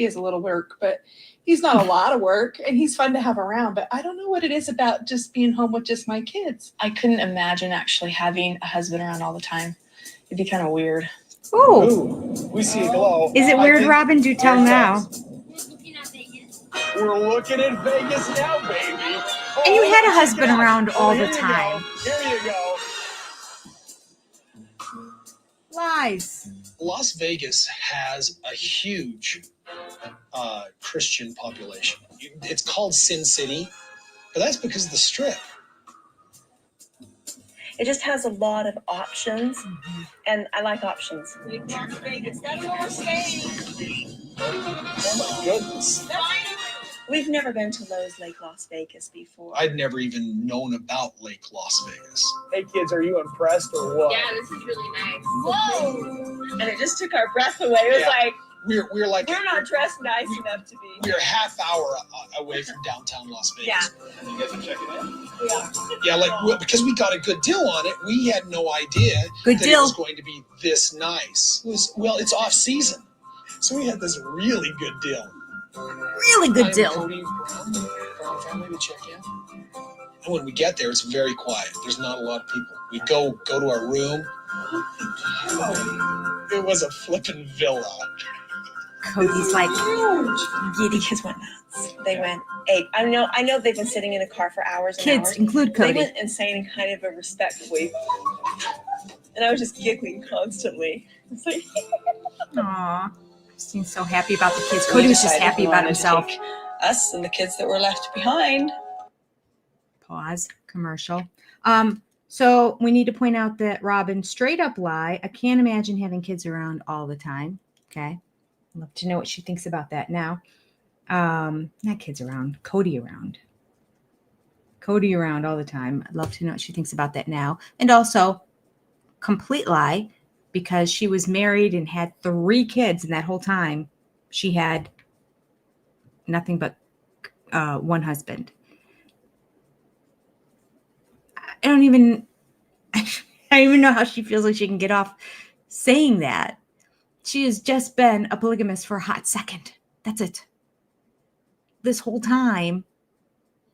has a little work, but he's not a lot of work, and he's fun to have around. But I don't know what it is about just being home with just my kids. I couldn't imagine actually having a husband around all the time. It'd be kind of weird. Ooh. We see a glow. Is it I weird, think Robin? Do tell now. We're looking at Vegas now, baby. And you had a check husband it out. around all Here the you time. go. Here you go. Lies. Las Vegas has a huge Christian population. It's called Sin City, but that's because of the Strip. It just has a lot of options, and I like options. Las Vegas, that's where we're staying. Oh my goodness. We've never been to Lowe's Lake Las Vegas before. I'd never even known about Lake Las Vegas. Hey kids, are you impressed or what? Yeah, this is really nice. Whoa! And it just took our breath away. It was Yeah. like, We're like we're not dressed nice enough to be. we're a half hour away from downtown Las Vegas. Yeah. You guys are checking in? Yeah. Yeah, because we got a good deal on it, we had no idea Good that deal. it was going to be this nice. It's off season, so we had this really good deal. Really good deal. Cody from our family to check in. And when we get there, it's very quiet. There's not a lot of people. We go to our room. It was a flippin' villa. Cody's like The kids went nuts. They went ape. I know they've been sitting in a car for hours and kids hours. include They Cody. went insane in kind of a respectful way. And I was just giggling constantly. It's like, Aw. Christine's so happy about the kids. Cody was just decided happy we about wanted to himself. take us and the kids that were left behind. Pause. Commercial. So we need to point out that Robin straight up lie. I can't imagine having kids around all the time. Okay. I'd love to know what she thinks about that now. Not kids around, Cody around. Cody around all the time. I'd love to know what she thinks about that now. And also, complete lie, because she was married and had 3 kids, and that whole time she had nothing but one husband. I don't even know how she feels like she can get off saying that. She has just been a polygamist for a hot second. That's it. This whole time,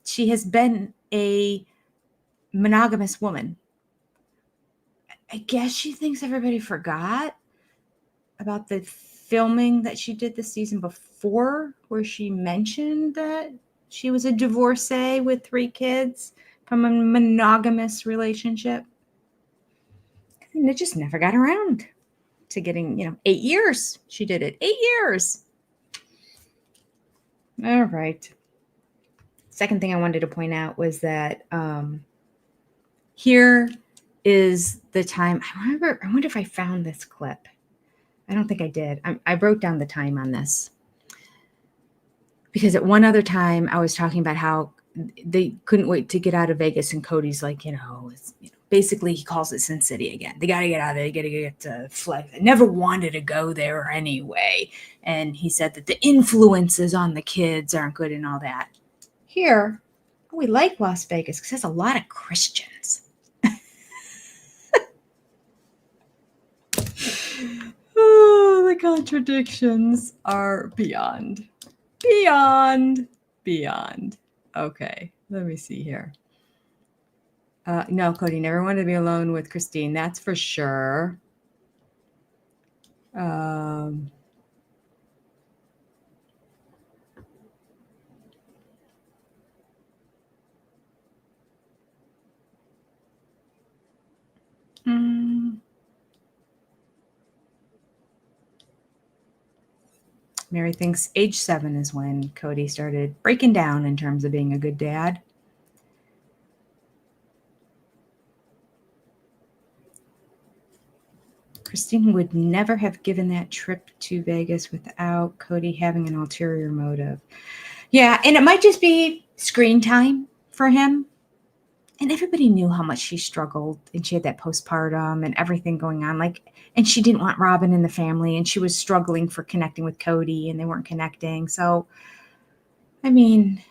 she has been a monogamous woman. I guess she thinks everybody forgot about the filming that she did the season before, where she mentioned that she was a divorcee with 3 kids from a monogamous relationship. And it just never got around to getting, 8 years. She did it. 8 years. All right. Second thing I wanted to point out was that here is the time. I wonder if I found this clip. I don't think I did. I wrote down the time on this. Because at one other time, I was talking about how they couldn't wait to get out of Vegas, and Cody's like, basically he calls it Sin City again. They got to get out of there. They got to get to Flex. I never wanted to go there anyway. And he said that the influences on the kids aren't good and all that. Here, we like Las Vegas because it has a lot of Christians. Oh, the contradictions are beyond. Okay, let me see here. No, Cody never wanted to be alone with Christine. That's for sure. Mary thinks age 7 is when Cody started breaking down in terms of being a good dad. Christine would never have given that trip to Vegas without Cody having an ulterior motive. Yeah, and it might just be screen time for him. And everybody knew how much she struggled, and she had that postpartum and everything going on. And she didn't want Robin in the family, and she was struggling for connecting with Cody, and they weren't connecting. So, I mean,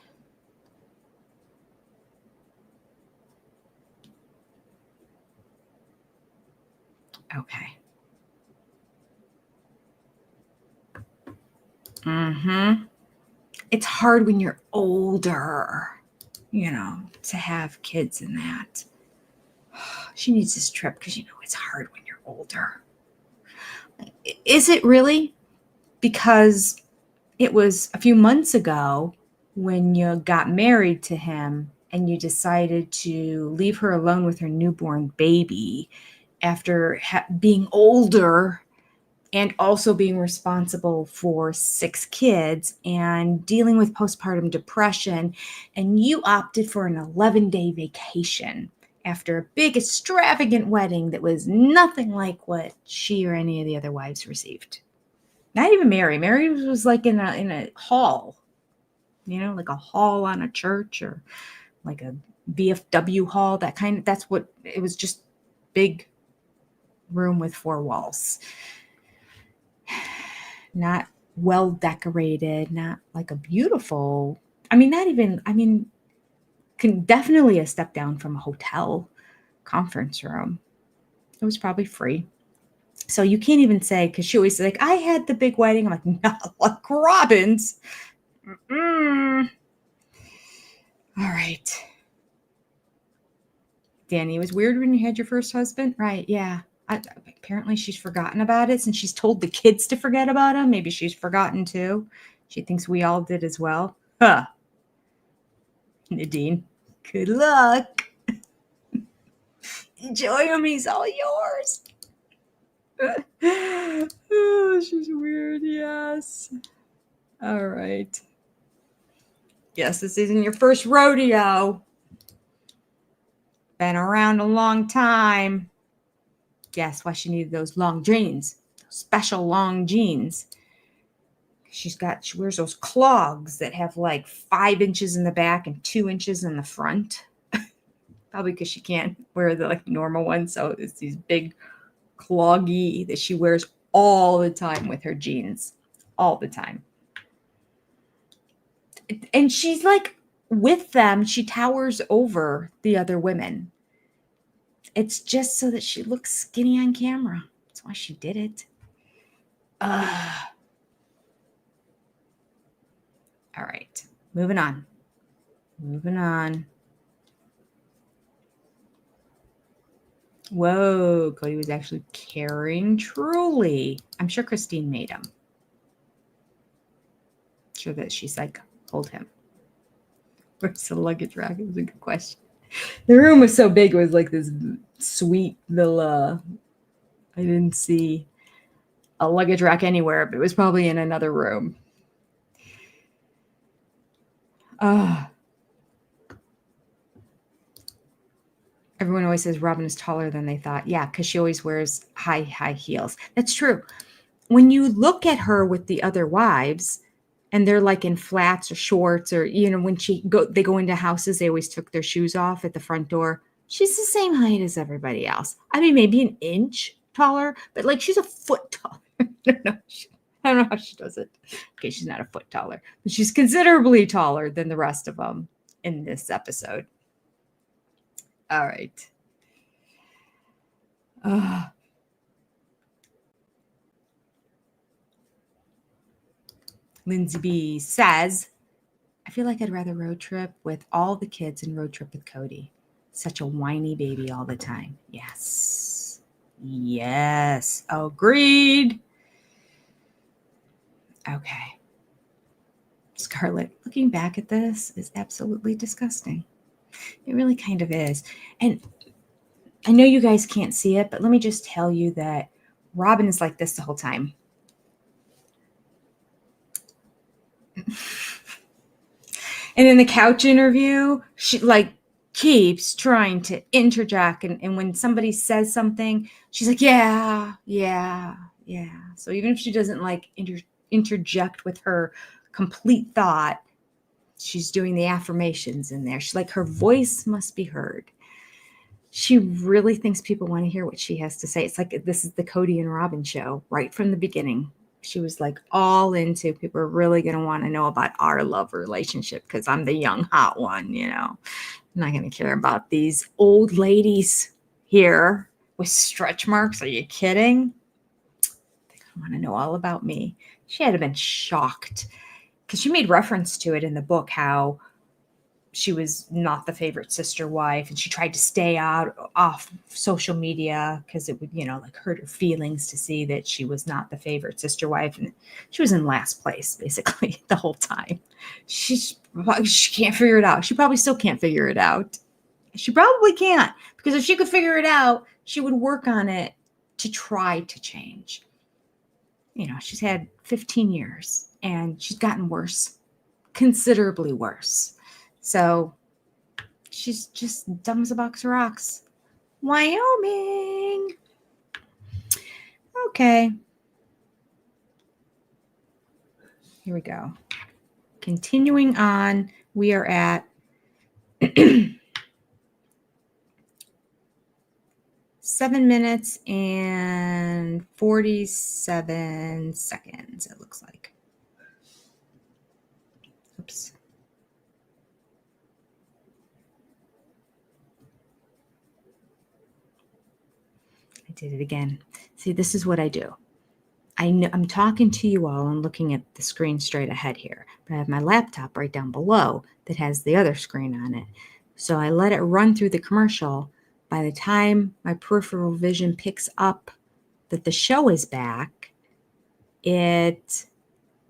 okay. It's hard when you're older, to have kids in that. She needs this trip because, it's hard when you're older. Is it really? Because it was a few months ago when you got married to him and you decided to leave her alone with her newborn baby after being older and also being responsible for 6 kids and dealing with postpartum depression. And you opted for an 11-day vacation after a big extravagant wedding that was nothing like what she or any of the other wives received. Not even Mary. Mary was like in a hall, like a hall on a church or like a VFW hall, that's what it was, just big room with 4 walls. Not well decorated, not like a beautiful, definitely a step down from a hotel conference room. It was probably free. So you can't even say, because she always like, I had the big wedding. I'm like, not like Robin's. All right. Danny, it was weird when you had your first husband, right? Yeah. Apparently she's forgotten about it since she's told the kids to forget about him. Maybe she's forgotten too. She thinks we all did as well. Huh. Nadine, good luck. Enjoy him. He's all yours. Oh, she's weird. Yes. All right. Yes, this isn't your first rodeo. Been around a long time. Guess why she needed those long jeans, those special long jeans. She wears those clogs that have like 5 inches in the back and 2 inches in the front. Probably because she can't wear the normal ones. So it's these big cloggy that she wears all the time with her jeans, all the time. And she's with them. She towers over the other women. It's just so that she looks skinny on camera. That's why she did it. All right. Moving on. Moving on. Whoa, Cody was actually carrying Truly. I'm sure Christine made him. Sure that she's like, hold him. Where's the luggage rack? It was a good question. The room was so big, it was like this sweet villa. I didn't see a luggage rack anywhere, but it was probably in another room. Everyone always says Robin is taller than they thought. Yeah, because she always wears high heels. That's true. When you look at her with the other wives, and they're like in flats or shorts, or when they go into houses, they always took their shoes off at the front door. She's the same height as everybody else. I mean, maybe an inch taller, but like she's a foot taller. I don't know how she does it. Okay, she's not a foot taller, but she's considerably taller than the rest of them in this episode. All right. Lindsay B says, I feel like I'd rather road trip with all the kids and road trip with Cody. Such a whiny baby all the time. Yes. Yes. Agreed. Okay. Scarlett, looking back at this is absolutely disgusting. It really kind of is. And I know you guys can't see it, but let me just tell you that Robin is like this the whole time. And in the couch interview, she like keeps trying to interject. And when somebody says something, she's like, yeah. So even if she doesn't like interject with her complete thought, she's doing the affirmations in there. She's like, her voice must be heard. She really thinks people want to hear what she has to say. It's like this is the Cody and Robin show right from the beginning. She was like all into people are really going to want to know about our love relationship because I'm the young hot one, I'm not going to care about these old ladies here with stretch marks. Are you kidding? They want to know all about me. She had been shocked because she made reference to it in the book, how she was not the favorite sister wife and she tried to stay off social media because it would, like hurt her feelings to see that she was not the favorite sister wife. And she was in last place basically the whole time. She can't figure it out. She probably still can't figure it out. She probably can't, because if she could figure it out, she would work on it to try to change. She's had 15 years and she's gotten worse, considerably worse. So she's just dumb as a box of rocks. Wyoming. Okay. Here we go. Continuing on, we are at 7 minutes and 47 seconds, it looks like. Oops. I did it again. See, this is what I do. I'm talking to you all and looking at the screen straight ahead here, but I have my laptop right down below that has the other screen on it. So I let it run through the commercial. By the time my peripheral vision picks up that the show is back, it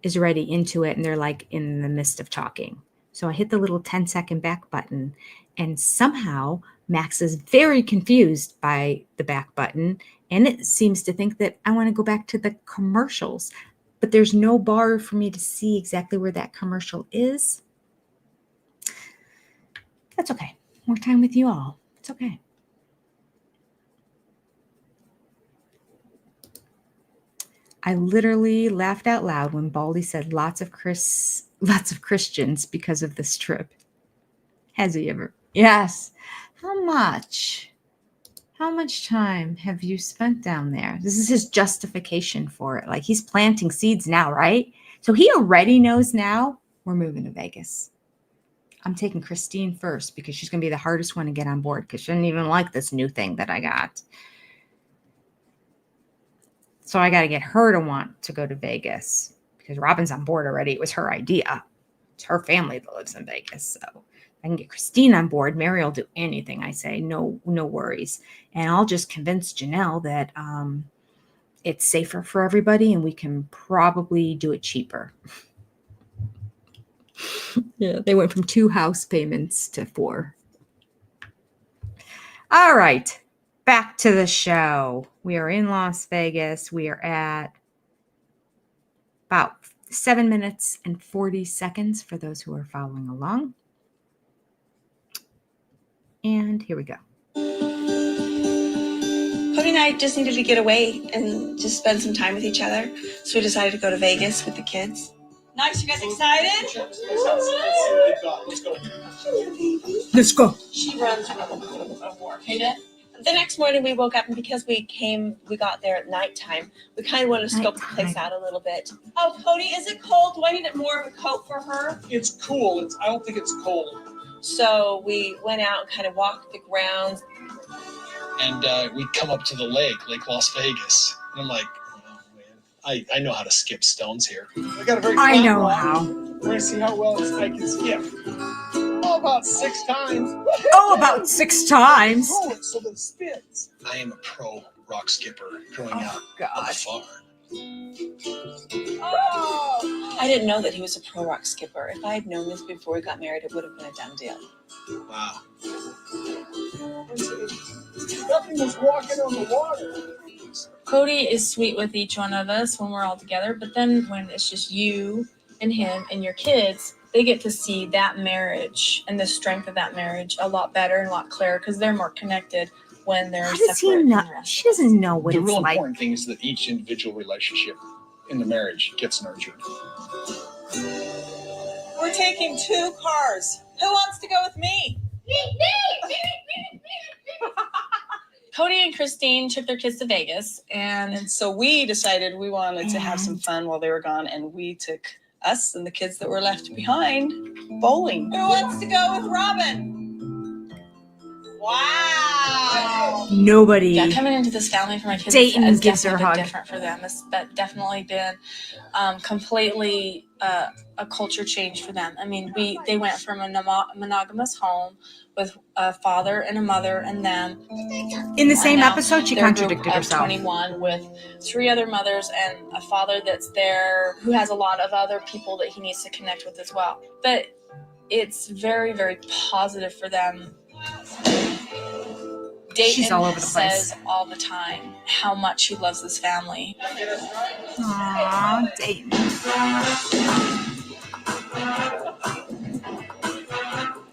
is already into it and they're like in the midst of talking. So I hit the little 10-second back button and somehow Max is very confused by the back button and it seems to think that I want to go back to the commercials, but there's no bar for me to see exactly where that commercial is. That's okay. More time with you all. It's okay. I literally laughed out loud when Baldy said lots of Christians because of this trip. Has he ever? Yes. How much time have you spent down there? This is his justification for it. Like he's planting seeds now, right? So he already knows now we're moving to Vegas. I'm taking Christine first because she's going to be the hardest one to get on board because she doesn't even like this new thing that I got. So I got to get her to want to go to Vegas because Robin's on board already. It was her idea. It's her family that lives in Vegas. So I can get Christine on board. Mary will do anything I say. No worries. And I'll just convince Janelle that it's safer for everybody and we can probably do it cheaper. Yeah, they went from 2 house payments to 4. All right, back to the show. We are in Las Vegas. We are at about 7 minutes and 40 seconds for those who are following along. And here we go. Cody and I just needed to get away and just spend some time with each other. So we decided to go to Vegas with the kids. Nice, you guys excited? Let's go. She runs from work. Hey, Dad? The next morning we woke up, and because we got there at nighttime, we kind of wanted to scope the place out a little bit. Oh, Cody, is it cold? Do I need more of a coat for her? It's cool. I don't think it's cold. So we went out and kind of walked the grounds. And we'd come up to the lake Las Vegas. And I'm like, oh, man, I know how to skip stones here. I got a very I flat know rock. how. We're going to see how well I can skip. Oh, about 6 times. Oh, about 6 times. Roll it so that it spins. I am a pro rock skipper growing up on the farm. Oh! I didn't know that he was a pro rock skipper. If I had known this before we got married, it would have been a done deal. Wow. Nothing was walking on the water. Cody is sweet with each one of us when we're all together, but then when it's just you and him and your kids, they get to see that marriage and the strength of that marriage a lot better and a lot clearer because they're more connected when they're How does he separate. know? She doesn't know what The it's real like. important thing is that each individual relationship in the marriage gets nurtured. We're taking 2 cars. Who wants to go with me? Cody and Christine took their kids to Vegas, And so we decided we wanted to have some fun while they were gone, and we took us and the kids that were left behind bowling. Who wants to go with Robin? Wow. Nobody. yeah, coming into this family for my kids Dayton has gives her a definitely been hug. different for them. It's definitely been completely a culture change for them. I mean, they went from a monogamous home with a father and a mother and them. In the same now episode, she they're a group contradicted of herself. 21 with 3 other mothers and a father that's there who has a lot of other people that he needs to connect with as well. But it's very, very positive for them. Dayton She's all over the place. says all the time how much he loves this family. Aww, Dayton.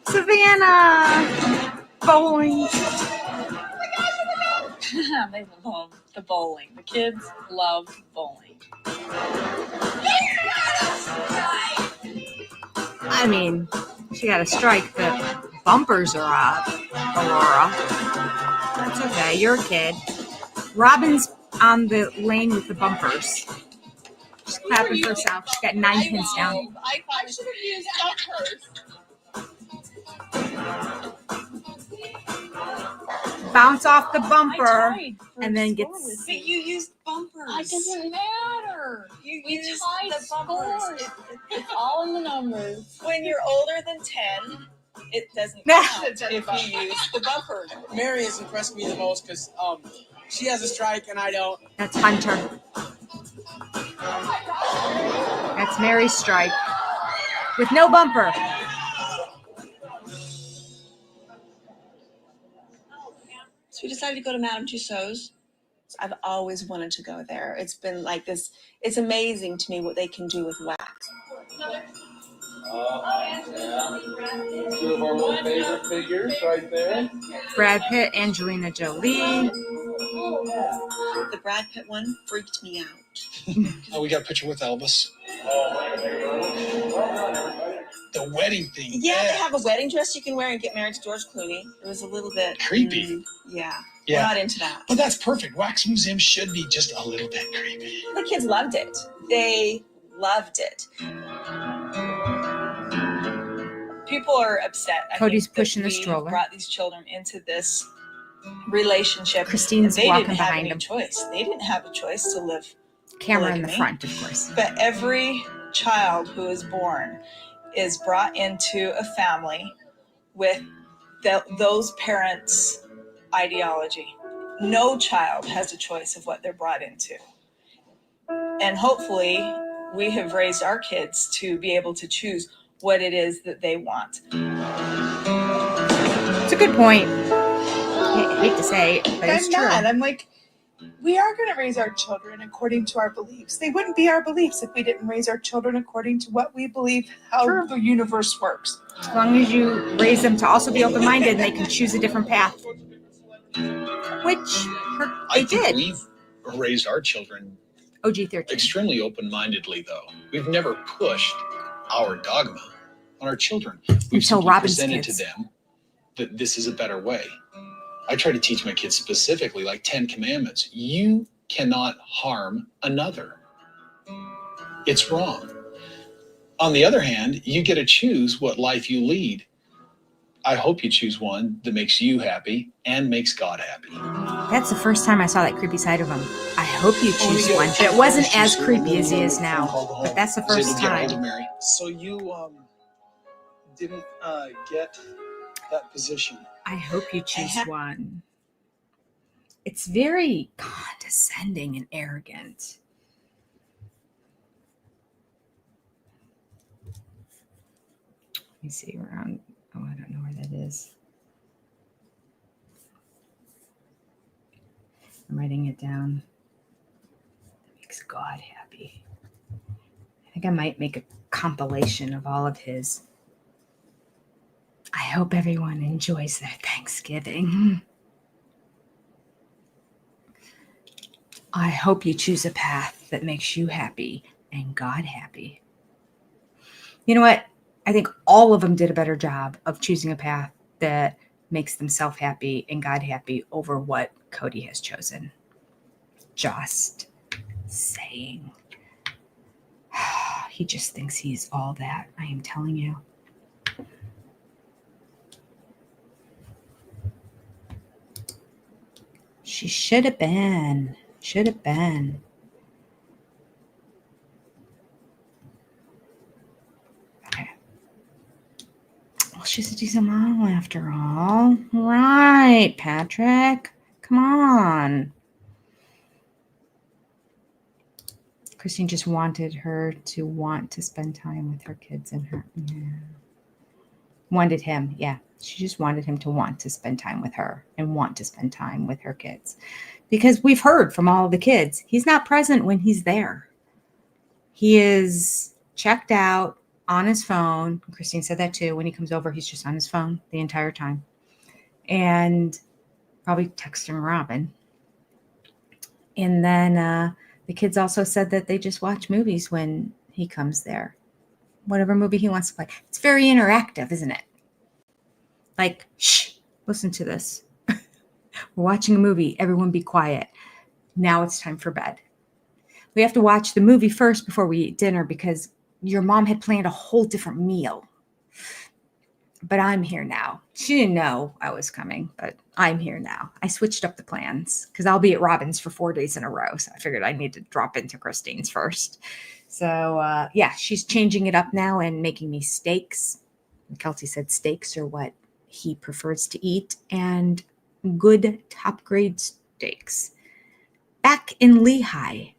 Savannah! Bowling. They love the bowling. The kids love bowling. I mean, she got a strike. The bumpers are up, Aurora. That's okay. You're a kid. Robin's on the lane with the bumpers. She's clapping for herself. She got 9 pins down. I should have used bumpers. Bounce off the bumper and then get. But you used bumpers. It doesn't matter. You We used tied the bumpers. It's all in the numbers. When you're older than 10, it doesn't count if you use the bumpers. Mary has impressed me the most because she has a strike and I don't. That's Hunter. That's Mary's strike. With no bumper. So we decided to go to Madame Tussauds. I've always wanted to go there. It's been like this. It's amazing to me what they can do with wax. Two of our most favorite figures right there. Brad Pitt, Angelina Jolie. The Brad Pitt one freaked me out. Oh, we got a picture with Elvis. The wedding thing. Yeah, they have a wedding dress you can wear and get married to George Clooney. It was a little bit Creepy. Yeah. Yeah. We're not into that. But that's perfect. Wax museum should be just a little bit creepy. The kids loved it. They loved it. People are upset. Cody's think that pushing the we stroller. brought these children into this relationship. Christine's and they walking didn't have behind any him. choice. They didn't have a choice to live Camera in the polygamy. front, of course. But every child who is born is brought into a family with those parents' ideology. No child has a choice of what they're brought into. And hopefully we have raised our kids to be able to choose what it is that they want. It's a good point. I hate to say it, but it's I'm true. not. I'm like, we are going to raise our children according to our beliefs. They wouldn't be our beliefs if we didn't raise our children according to what we believe, how the universe works. As long as you raise them to also be open-minded and they can choose a different path. Which they did. We've raised our children OG-13. extremely open-mindedly, though. We've never pushed our dogma on our children. We've simply Robin's presented kids. to them that this is a better way. I try to teach my kids specifically, like 10 Commandments. You cannot harm another. It's wrong. On the other hand, you get to choose what life you lead. I hope you choose one that makes you happy and makes God happy. That's the first time I saw that creepy side of him. I hope you choose one. But it wasn't as creepy as he is now. But that's the first time. So you didn't get that position. I hope you choose one. It's very condescending and arrogant. Let me see around. Oh, I don't know where that is. I'm writing it down. That makes God happy. I think I might make a compilation of all of his. I hope everyone enjoys their Thanksgiving. I hope you choose a path that makes you happy and God happy. You know what? I think all of them did a better job of choosing a path that makes themselves happy and God happy over what Cody has chosen. Just saying. He just thinks he's all that. I am telling you. She should have been. Should have been. Okay. Well, she's a decent model after all. Right, Patrick. Come on. Christine just wanted her to want to spend time with her kids and her. Yeah. Wanted him, yeah. She just wanted him to want to spend time with her and want to spend time with her kids. Because we've heard from all the kids, he's not present when he's there. He is checked out on his phone. Christine said that too. When he comes over, he's just on his phone the entire time. And probably texting Robin. And then the kids also said that they just watch movies when he comes there. Whatever movie he wants to play. It's very interactive, isn't it? Like, shh, listen to this. We're watching a movie. Everyone be quiet. Now it's time for bed. We have to watch the movie first before we eat dinner because your mom had planned a whole different meal. But I'm here now. She didn't know I was coming, but I'm here now. I switched up the plans because I'll be at Robin's for 4 days in a row. So I figured I need to drop into Christine's first. So, yeah, she's changing it up now and making me steaks. And Kelsey said steaks are what he prefers to eat and good top grade steaks. Back in Lehigh,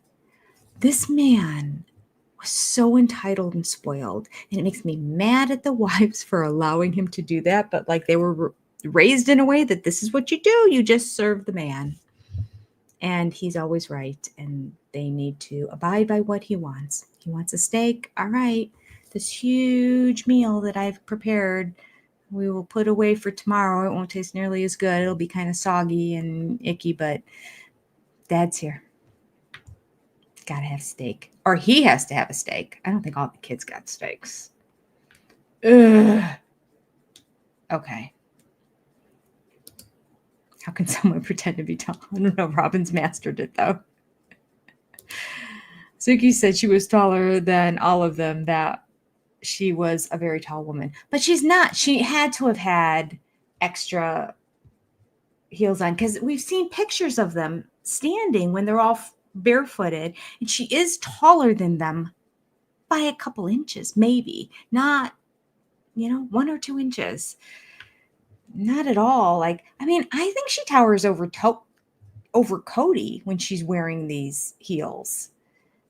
this man was so entitled and spoiled, and it makes me mad at the wives for allowing him to do that. But like they were raised in a way that this is what you do. You just serve the man. And he's always right. And they need to abide by what he wants. He wants a steak. All right. This huge meal that I've prepared, we will put away for tomorrow. It won't taste nearly as good. It'll be kind of soggy and icky, but Dad's here. Gotta have steak. Or he has to have a steak. I don't think all the kids got steaks. Ugh. Okay. How can someone pretend to be tall? I don't know. Robin's mastered it, though. Suki said she was taller than all of them, that she was a very tall woman. But she's not. She had to have had extra heels on, because we've seen pictures of them standing when they're all barefooted, and she is taller than them by a couple inches, maybe not, 1 or 2 inches. Not at all. Like, I mean, I think she towers over Cody when she's wearing these heels.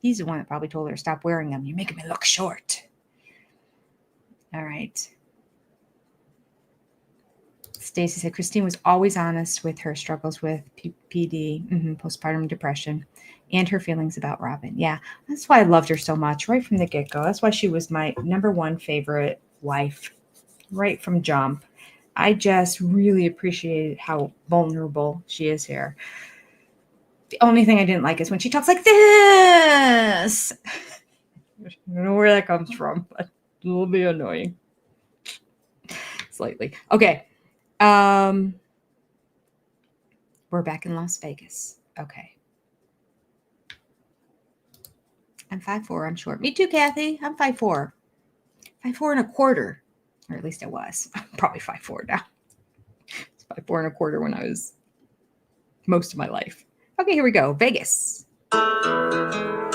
He's the one that probably told her to stop wearing them. You're making me look short. All right. Stacy said Christine was always honest with her struggles with PD, postpartum depression, and her feelings about Robin. Yeah, that's why I loved her so much right from the get-go. That's why she was my number one favorite wife right from jump. I just really appreciated how vulnerable she is here. The only thing I didn't like is when she talks like this. I don't know where that comes from, but a little bit annoying. Slightly. Okay. We're back in Las Vegas. Okay. I'm 5'4". I'm short. Me too, Kathy. I'm 5'4". 5'4" and a quarter. Or at least I was. I'm probably 5'4" now. It's 5'4" and a quarter when I was most of my life. Okay, here we go. Vegas. Oh,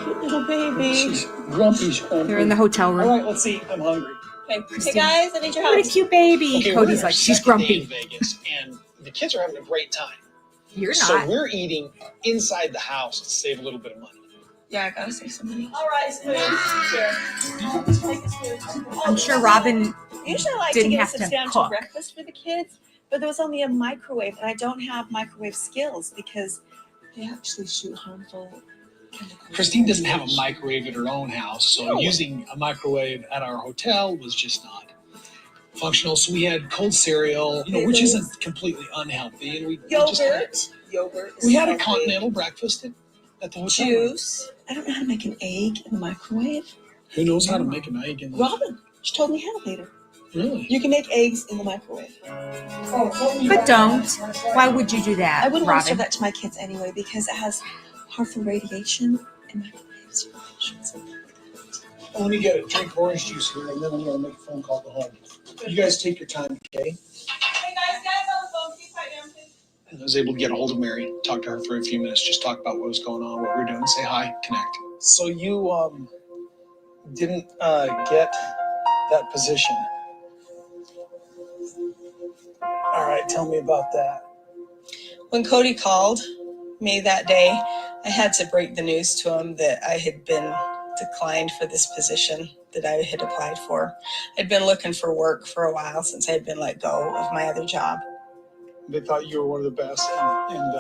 cute little baby. She's grumpy. They're in the hotel room. All right, let's eat. I'm hungry. Hey guys, I need your help. What a cute baby. Okay, Cody's we're like, she's second day grumpy. in Vegas, and the kids are having a great time. You're not. So we're eating inside the house to save a little bit of money. Yeah, I gotta save some money. All right, spoon. Take a spoon. I'm sure Robin Usually I like to didn't get a have to substantial cook. breakfast for the kids, but there was only a microwave, and I don't have microwave skills because they actually shoot harmful chemicals. Christine doesn't have a microwave at her own house, so using a microwave at our hotel was just not functional. So we had cold cereal, which isn't completely unhealthy, and we Yogurt. We had a continental breakfast at the hotel. Juice. I don't know how to make an egg in the microwave. Who knows how to make an egg in the Robin. She told me how later. Really? You can make eggs in the microwave. But don't. Why would you do that, I wouldn't want to serve Robin? that to my kids anyway because it has harmful radiation in microwaves. Let me get a drink of orange juice here, and then I'm going to make a phone call to home. You guys take your time, okay? Hey guys, on the phone. Keep quiet down, please. And I was able to get a hold of Mary, talk to her for a few minutes, just talk about what was going on, what we were doing, say hi, connect. So you didn't get that position. All right, tell me about that. When Cody called me that day, I had to break the news to him that I had been declined for this position that I had applied for. I'd been looking for work for a while since I had been let go of my other job. They thought you were one of the best, and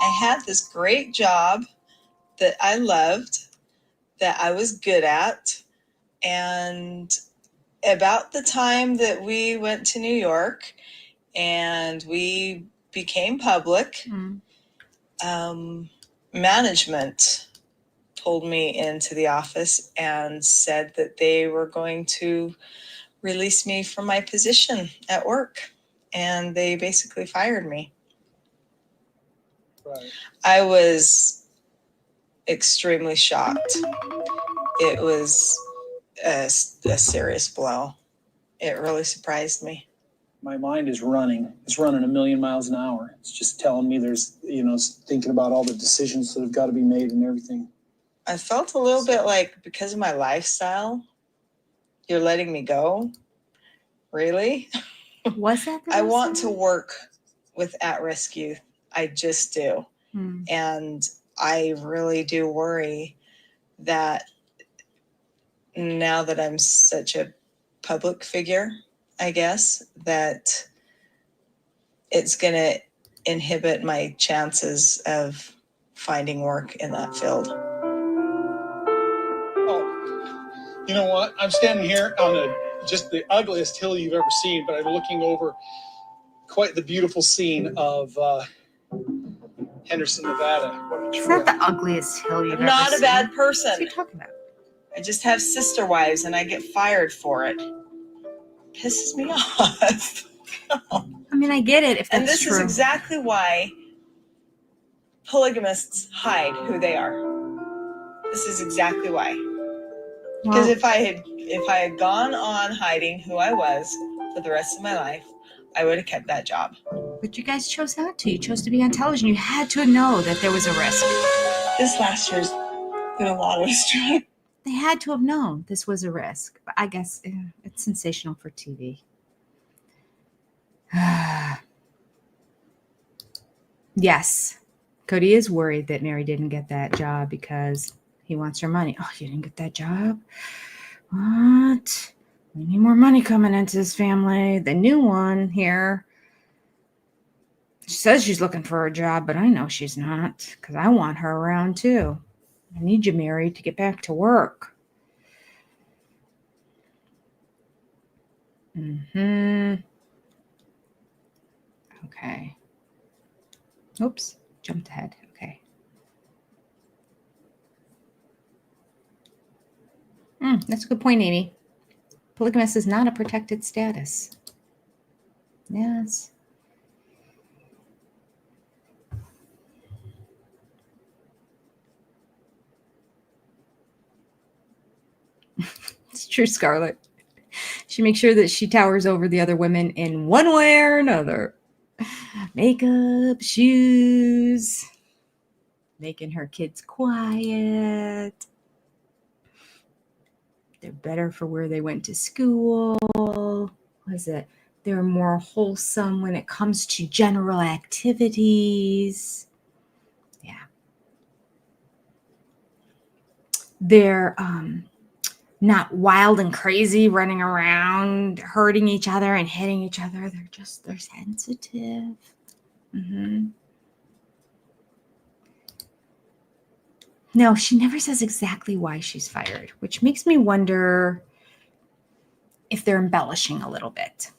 I had this great job that I loved, that I was good at, and about the time that we went to New York and we became public, management pulled me into the office and said that they were going to release me from my position at work, and they basically fired me. Right. I was extremely shocked. It was a serious blow. It really surprised me. my mind is running. It's running 1,000,000 miles an hour. It's just telling me there's, thinking about all the decisions that have got to be made and everything. I felt a little bit like, because of my lifestyle, you're letting me go? Really? Was that? I want to work with at-risk youth. I just do. And I really do worry that now that I'm such a public figure, I guess, that it's going to inhibit my chances of finding work in that field. Oh, you know what? I'm standing here on just the ugliest hill you've ever seen, but I'm looking over quite the beautiful scene of Henderson, Nevada. It's not the ugliest hill you've I'm ever not seen. a bad person. What are you talking about? I just have sister wives and I get fired for it. Pisses me off. I mean, I get it if that's And this true. is exactly why polygamists hide who they are. This is exactly why. Because if I had If I had gone on hiding who I was for the rest of my life, I would have kept that job. But you guys chose not to. You chose to be on television. You had to know that there was a risk. This last year's been a lot of stress. They had to have known this was a risk. But I guess it's sensational for TV. Yes, Cody is worried that Mary didn't get that job because he wants her money. Oh, you didn't get that job? What? We need more money coming into this family. The new one here. She says she's looking for a job, but I know she's not because I want her around too. I need you, Mary, to get back to work. Okay. Oops, jumped ahead. Okay. That's a good point, Amy. Polygamous is not a protected status. Yes. It's true, Scarlett. She makes sure that she towers over the other women in one way or another. Makeup, shoes, making her kids quiet. They're better for where they went to school. Was it? They're more wholesome when it comes to general activities. Yeah. They're not wild and crazy running around hurting each other and hitting each other. They're sensitive. No, she never says exactly why she's fired, which makes me wonder if they're embellishing a little bit.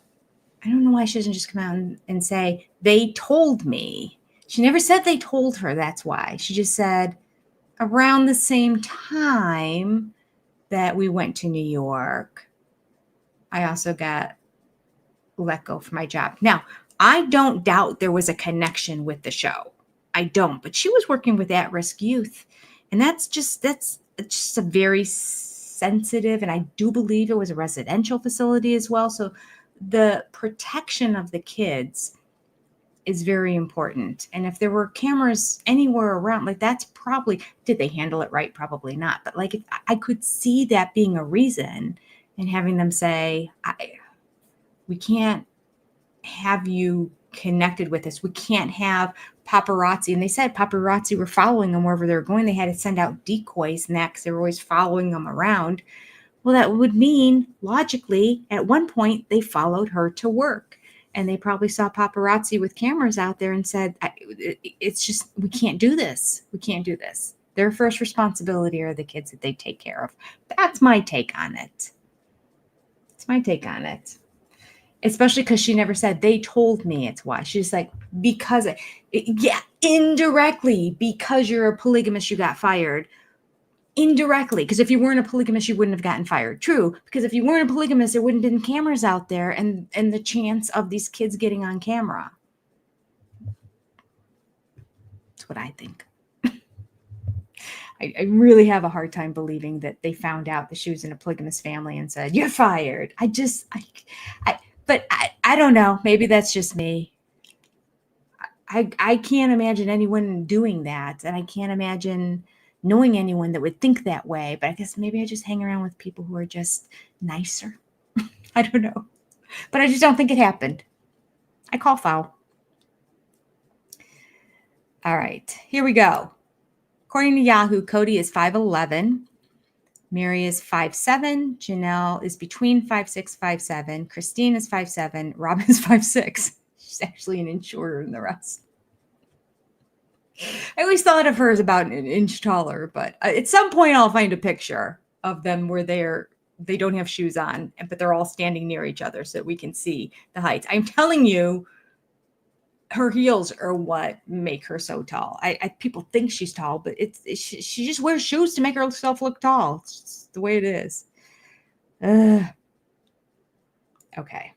I don't know why she doesn't just come out and say, they told me. She never said they told her that's why. She just said, around the same time that we went to New York, I also got let go from my job. Now, I don't doubt there was a connection with the show. I don't, but she was working with at-risk youth. And that's just a very sensitive, and I do believe it was a residential facility as well. So the protection of the kids is very important. And if there were cameras anywhere around, like that's probably, did they handle it right? Probably not. But like if I could see that being a reason and having them say, we can't have you connected with us. We can't have paparazzi. And they said paparazzi were following them wherever they were going. They had to send out decoys and that because they were always following them around. Well, that would mean logically at one point they followed her to work and they probably saw paparazzi with cameras out there and said, it's just, we can't do this. We can't do this. Their first responsibility are the kids that they take care of. That's my take on it. It's my take on it. Especially because she never said, they told me it's why. She's like, because, yeah, indirectly, because you're a polygamist, you got fired. Indirectly, because if you weren't a polygamist, you wouldn't have gotten fired. True, because if you weren't a polygamist, there wouldn't have been cameras out there and the chance of these kids getting on camera. That's what I think. I really have a hard time believing that they found out that she was in a polygamous family and said, you're fired. But I don't know. Maybe that's just me. I can't imagine anyone doing that. And I can't imagine knowing anyone that would think that way. But I guess maybe I just hang around with people who are just nicer. I don't know. But I just don't think it happened. I call foul. All right. Here we go. According to Yahoo, Cody is 5'11". Mary is 5'7". Janelle is between 5'6", 5'7". Christine is 5'7". Robin is 5'6". She's actually an inch shorter than the rest. I always thought of her as about an inch taller, but at some point I'll find a picture of them where they don't have shoes on, but they're all standing near each other so that we can see the heights. I'm telling you, her heels are what make her so tall. People think she's tall, but she just wears shoes to make herself look tall. It's just the way it is. Okay.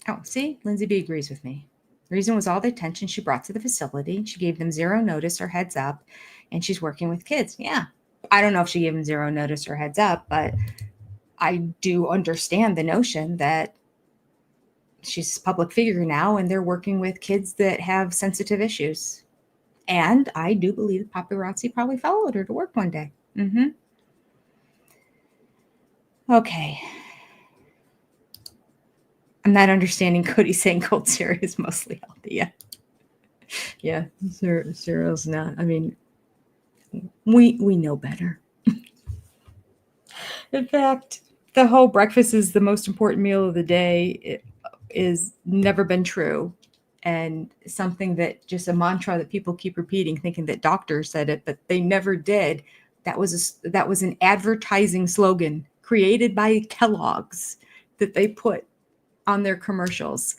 Oh, see? Lindsay B agrees with me. The reason was all the attention she brought to the facility. She gave them zero notice or heads up, and she's working with kids. Yeah. I don't know if she gave them zero notice or heads up, but I do understand the notion that she's a public figure now and they're working with kids that have sensitive issues. And I do believe the paparazzi probably followed her to work one day. Okay. I'm not understanding Cody saying cold cereal is mostly healthy. Yeah, cereal's not. I mean, we know better. In fact, the whole breakfast is the most important meal of the day is never been true. And something that just a mantra that people keep repeating, thinking that doctors said it, but they never did. That was an advertising slogan created by Kellogg's that they put on their commercials.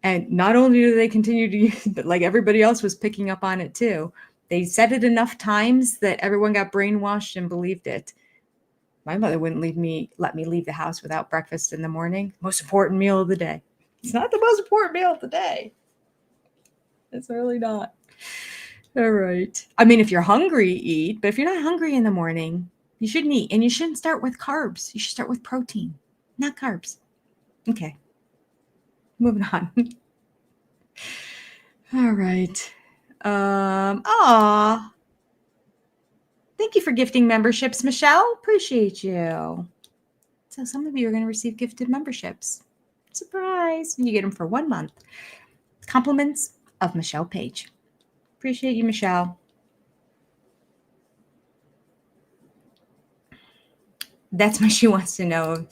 And not only do they continue to use it, but like everybody else was picking up on it too. They said it enough times that everyone got brainwashed and believed it. My mother wouldn't let me leave the house without breakfast in the morning. Most important meal of the day. It's not the most important meal of the day. It's really not. All right. I mean, if you're hungry, eat. But if you're not hungry in the morning, you shouldn't eat. And you shouldn't start with carbs. You should start with protein, not carbs. Okay. Moving on. All right. Thank you for gifting memberships, Michelle. Appreciate you. So some of you are going to receive gifted memberships. Surprise. And you get them for 1 month. Compliments of Michelle Page. Appreciate you, Michelle. That's why she wants to know,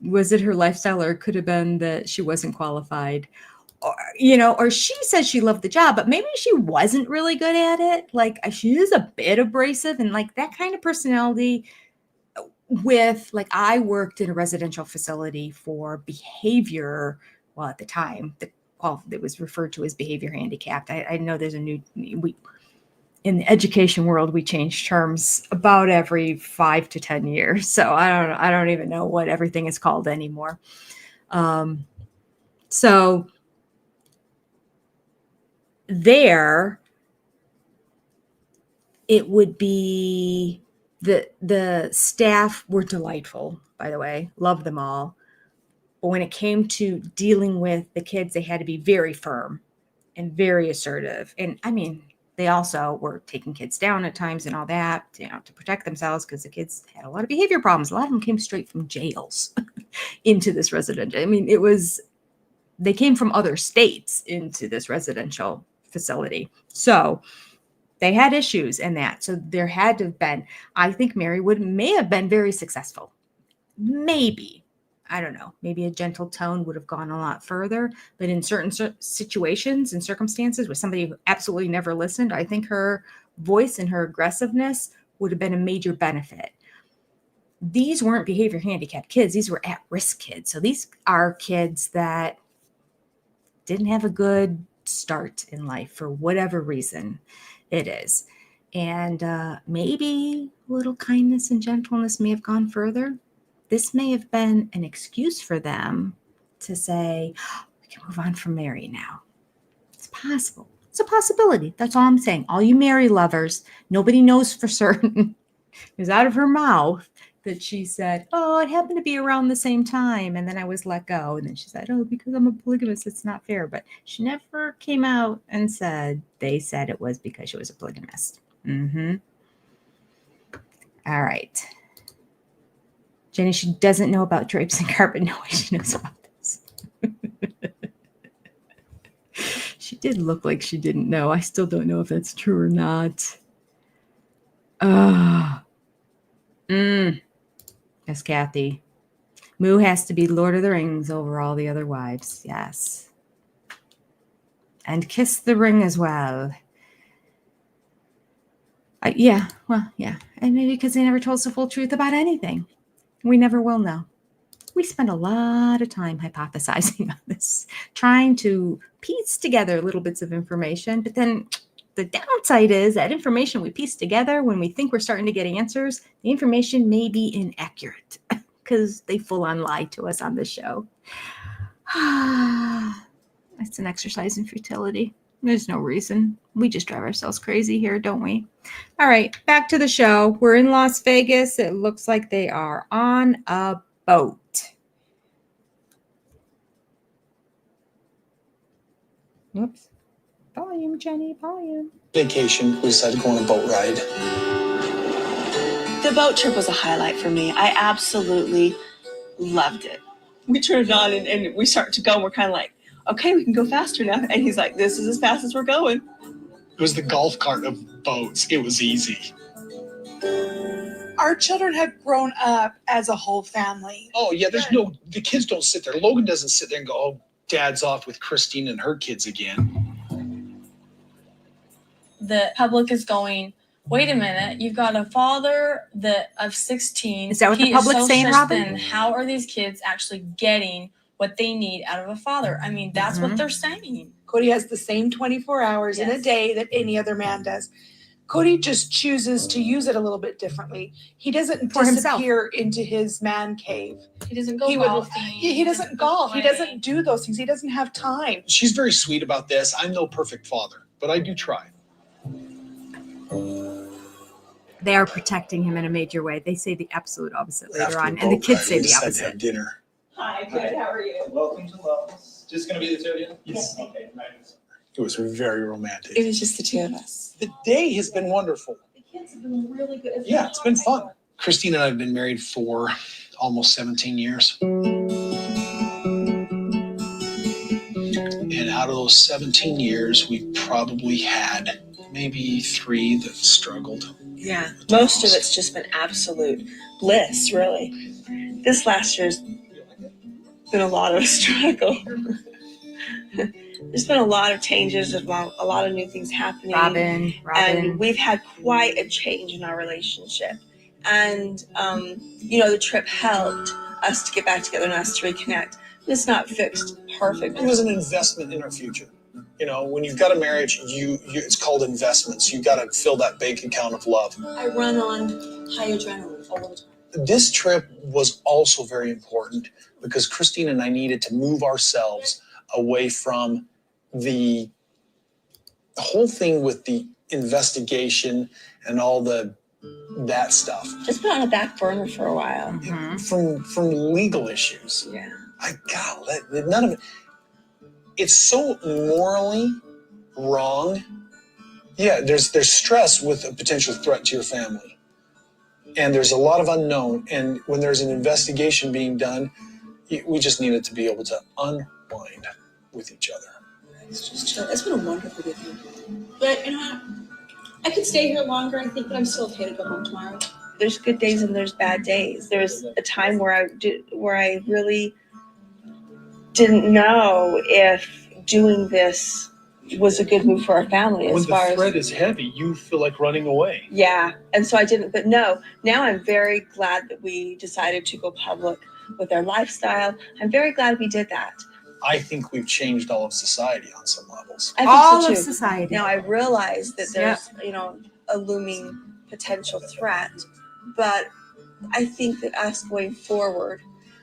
was it her lifestyle or it could have been that she wasn't qualified? Or she says she loved the job, but maybe she wasn't really good at it. Like she is a bit abrasive and like that kind of personality with like I worked in a residential facility for behavior. Well, at the time, it was referred to as behavior handicapped. I know there's in the education world, we change terms about every 5 to 10 years. So I don't even know what everything is called anymore. So there, it would be the staff were delightful, by the way, love them all. But when it came to dealing with the kids, they had to be very firm and very assertive. And I mean, they also were taking kids down at times and all that, to protect themselves because the kids had a lot of behavior problems. A lot of them came straight from jails into this residential. I mean, they came from other states into this residential facility. So they had issues in that. So there had to have been, I think Mary may have been very successful. Maybe. I don't know. Maybe a gentle tone would have gone a lot further. But in certain situations and circumstances with somebody who absolutely never listened, I think her voice and her aggressiveness would have been a major benefit. These weren't behavior handicapped kids. These were at-risk kids. So these are kids that didn't have a good start in life for whatever reason it is. And maybe a little kindness and gentleness may have gone further. This may have been an excuse for them to say, we can move on from Mary now. It's possible. It's a possibility. That's all I'm saying. All you Mary lovers, nobody knows for certain. It was out of her mouth that she said, oh, it happened to be around the same time. And then I was let go. And then she said, oh, because I'm a polygamist, it's not fair. But she never came out and said, they said it was because she was a polygamist. All right. Jenny, she doesn't know about drapes and carpet. No way she knows about this. She did look like she didn't know. I still don't know if that's true or not. Yes, Kathy. Moo has to be Lord of the Rings over all the other wives. Yes. And kiss the ring as well. Yeah. And maybe because they never told us the full truth about anything. We never will know. We spend a lot of time hypothesizing on this, trying to piece together little bits of information. But then the downside is that information we piece together when we think we're starting to get answers, the information may be inaccurate because they full on lie to us on this show. All It's an exercise in futility. There's no reason. We just drive ourselves crazy here, don't we? All right, back to the show. We're in Las Vegas. It looks like they are on a boat. Whoops. Volume, Jenny, volume. Vacation, we decided to go on a boat ride. The boat trip was a highlight for me. I absolutely loved it. We turned it on and we start to go. And we're kind of like, okay, we can go faster now. And he's like, this is as fast as we're going. It was the golf cart of boats. It was easy. Our children have grown up as a whole family. Oh, yeah, the kids don't sit there. Logan doesn't sit there and go, oh, Dad's off with Christine and her kids again. The public is going, wait a minute, you've got a father of 16. Is that what the public's saying, Robin? Then how are these kids actually getting what they need out of a father? I mean, that's what they're saying. Cody has the same 24 hours in a day that any other man does. Cody just chooses to use it a little bit differently. He doesn't disappear into his man cave. He doesn't go golfing. He doesn't golf. He doesn't do those things. He doesn't have time. She's very sweet about this. I'm no perfect father, but I do try. They are protecting him in a major way. They say the absolute opposite later After on, a and the boat kids ride, say we the decided to opposite. have dinner. Hi, good. How are you? Welcome to Love's. Just gonna be the two of you? Yes. Okay, nice. It was very romantic. It was just the two of us. The day has been wonderful. The kids have been really good. Yeah, it's been fun. Christine and I have been married for almost 17 years. And out of those 17 years, we probably had maybe 3 that struggled. Yeah, most of it's just been absolute bliss, really. This last year's been a lot of a struggle. There's been a lot of changes, a lot of new things happening. Robin. And we've had quite a change in our relationship. And, the trip helped us to get back together and us to reconnect. It's not fixed perfect. It was an investment in our future. You know, when you've got a marriage, it's called investments. You got to fill that bank account of love. I run on high adrenaline all the time. This trip was also very important because Christine and I needed to move ourselves away from the whole thing with the investigation and all that stuff. It's been on the back burner for a while. From legal issues. Yeah. None of it. It's so morally wrong. Yeah, there's stress with a potential threat to your family. And there's a lot of unknown. And when there's an investigation being done, we just needed to be able to unwind with each other. It's just chill. It's been a wonderful weekend. But you know what? I could stay here longer, I think, but I'm still okay to go home tomorrow. There's good days and there's bad days. There's a time where I really didn't know if doing this was a good move for our family. When as far the as thread is heavy, you feel like running away. yeah, and so I didn't. But no, now I'm very glad that we decided to go public with our lifestyle. I'm very glad we did that. I think we've changed all of society on some levels. I think All so of too. society. Now I realize that there's a looming potential threat, but I think that us going forward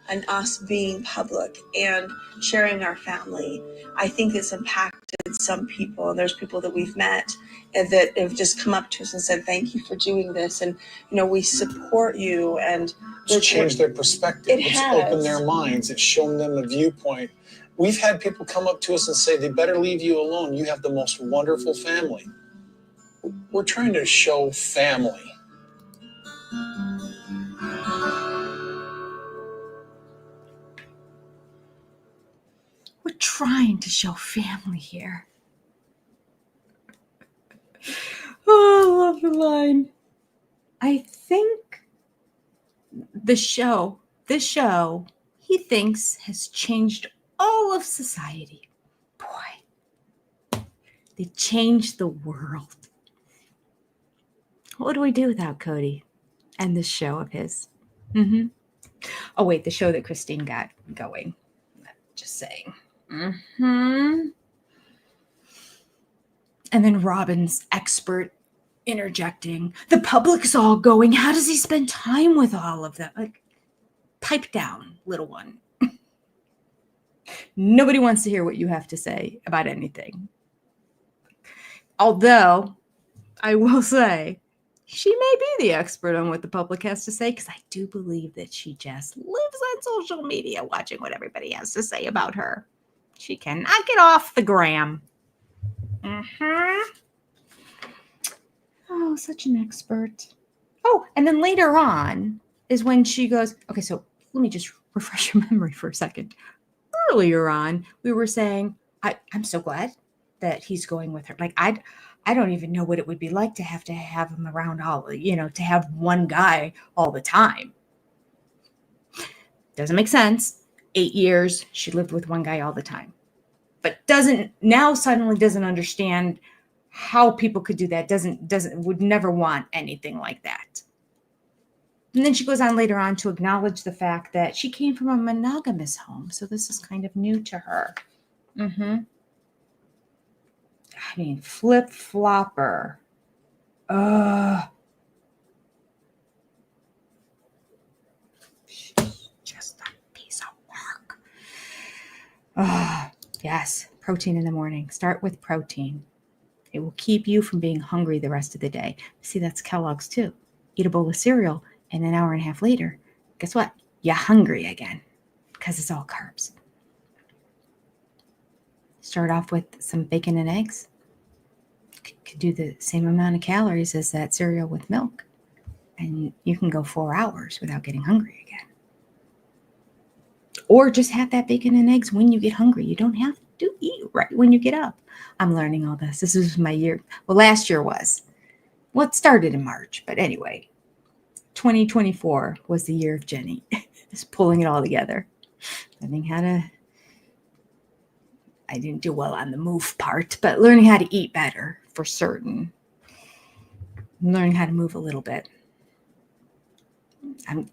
and us being public and sharing our family, I think it's impacted some people. And there's people that we've met and that have just come up to us and said, thank you for doing this. And, we support you. And It's changed their perspective. It's opened their minds. It's shown them a viewpoint. We've had people come up to us and say, they better leave you alone. You have the most wonderful family. We're trying to show family. We're trying to show family here. Oh, I love the line. I think this show, he thinks has changed all of society. Boy, they changed the world. What do we do without Cody and this show of his? Oh, wait, the show that Christine got going. Just saying. And then Robin's expert interjecting. The public's all going. How does he spend time with all of them? Like, pipe down, little one. Nobody wants to hear what you have to say about anything. Although, I will say, she may be the expert on what the public has to say, because I do believe that she just lives on social media watching what everybody has to say about her. She cannot get off the gram. Oh, such an expert. Oh, and then later on is when she goes, okay, so let me just refresh your memory for a second. Earlier on, we were saying, I'm so glad that he's going with her. Like, I don't even know what it would be like to have him around to have one guy all the time. Doesn't make sense. 8 years, she lived with one guy all the time. But suddenly doesn't understand how people could do that. Would never want anything like that. And then she goes on later on to acknowledge the fact that she came from a monogamous home. So this is kind of new to her. I mean, flip-flopper. She's just a piece of work. Yes, protein in the morning. Start with protein. It will keep you from being hungry the rest of the day. See, that's Kellogg's too. Eat a bowl of cereal, and an hour and a half later, guess what? You're hungry again because it's all carbs. Start off with some bacon and eggs. Could do the same amount of calories as that cereal with milk. And you can go 4 hours without getting hungry again. Or just have that bacon and eggs when you get hungry. You don't have to eat right when you get up. I'm learning all this. This is my year. Well, last year was. Well, it started in March. But anyway, 2024 was the year of Jenny. Just pulling it all together. Learning how to... I didn't do well on the move part, but learning how to eat better for certain. Learning how to move a little bit. I'm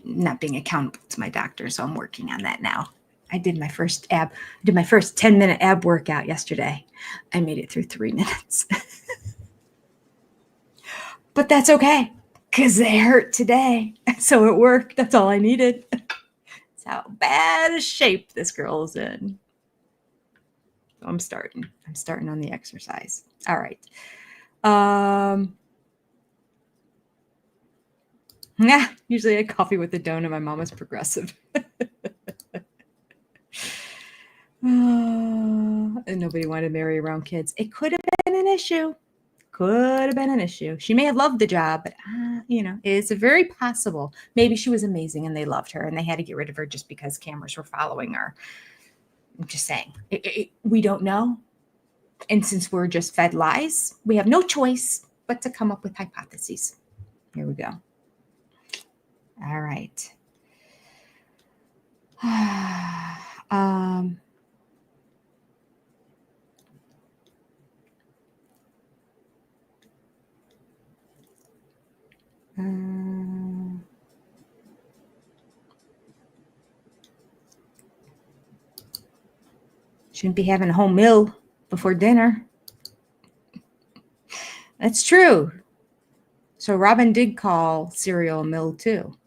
not being accountable to my doctor, so I'm working on that now. I did my first 10-minute ab workout yesterday. I made it through 3 minutes. But that's okay, because they hurt today. So it worked. That's all I needed. That's how bad a shape this girl is in. So I'm starting on the exercise. All right. Usually I had coffee with a donut. My mom is progressive. And nobody wanted to marry around kids. It could have been an issue. She may have loved the job, but it's very possible. Maybe she was amazing and they loved her and they had to get rid of her just because cameras were following her. I'm just saying. We don't know. And since we're just fed lies, we have no choice but to come up with hypotheses. Here we go. All right. Shouldn't be having a whole meal before dinner. That's true. So Robin did call cereal a meal too.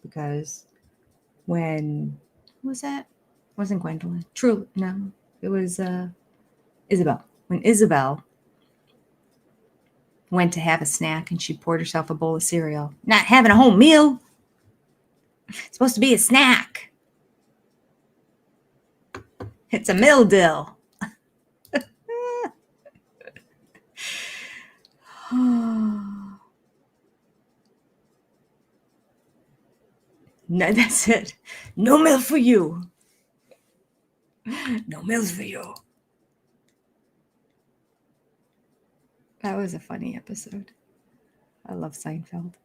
Because when was that? It wasn't Gwendolyn. True. No, it was Isabel. When Isabel went to have a snack and she poured herself a bowl of cereal. Not having a whole meal. It's supposed to be a snack. It's a meal deal. No, that's it. No meal for you. No meals for you. That was a funny episode. I love Seinfeld.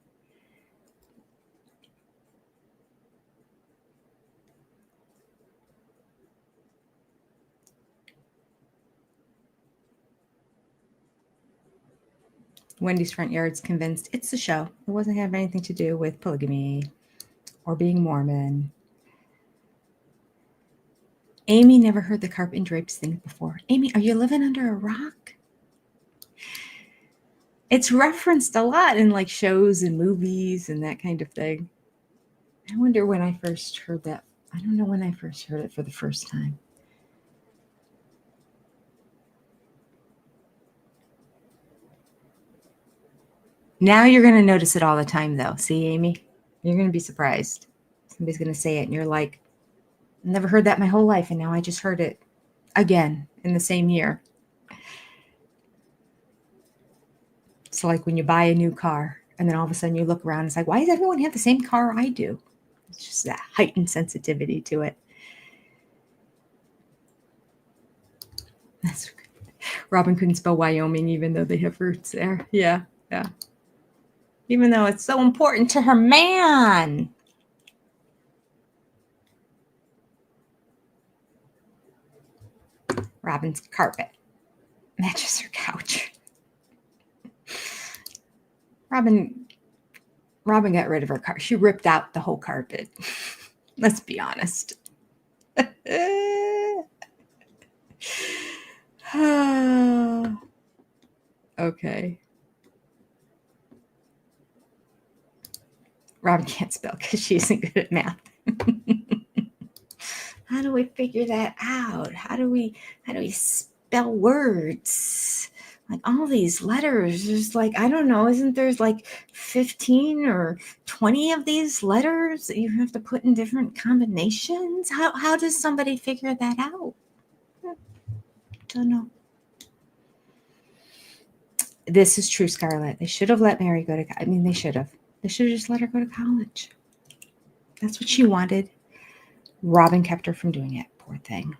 Wendy's Front Yard's convinced it's the show. It wasn't have anything to do with polygamy or being Mormon. Amy never heard the carpet and drapes thing before. Amy, are you living under a rock? It's referenced a lot in like shows and movies and that kind of thing. I wonder when I first heard that. I don't know when I first heard it for the first time. Now you're going to notice it all the time, though. See, Amy? You're going to be surprised. Somebody's going to say it, and you're like, I've never heard that my whole life, and now I just heard it again in the same year. It's like when you buy a new car, and then all of a sudden you look around, and it's like, why does everyone have the same car I do? It's just that heightened sensitivity to it. That's good. Robin couldn't spell Wyoming, even though they have roots there. Yeah. Even though it's so important to her man. Robin's carpet matches her couch. Robin got rid of her car. She ripped out the whole carpet. Let's be honest. Okay. Robin can't spell because she isn't good at math. How do we figure that out? How do we spell words? Like all these letters, there's like, I don't know, isn't there's like 15 or 20 of these letters that you have to put in different combinations? How does somebody figure that out? Don't know. This is true, Scarlett. They should have let Mary go to college. I mean, they should have. They should have just let her go to college. That's what she wanted. Robin kept her from doing it. Poor thing.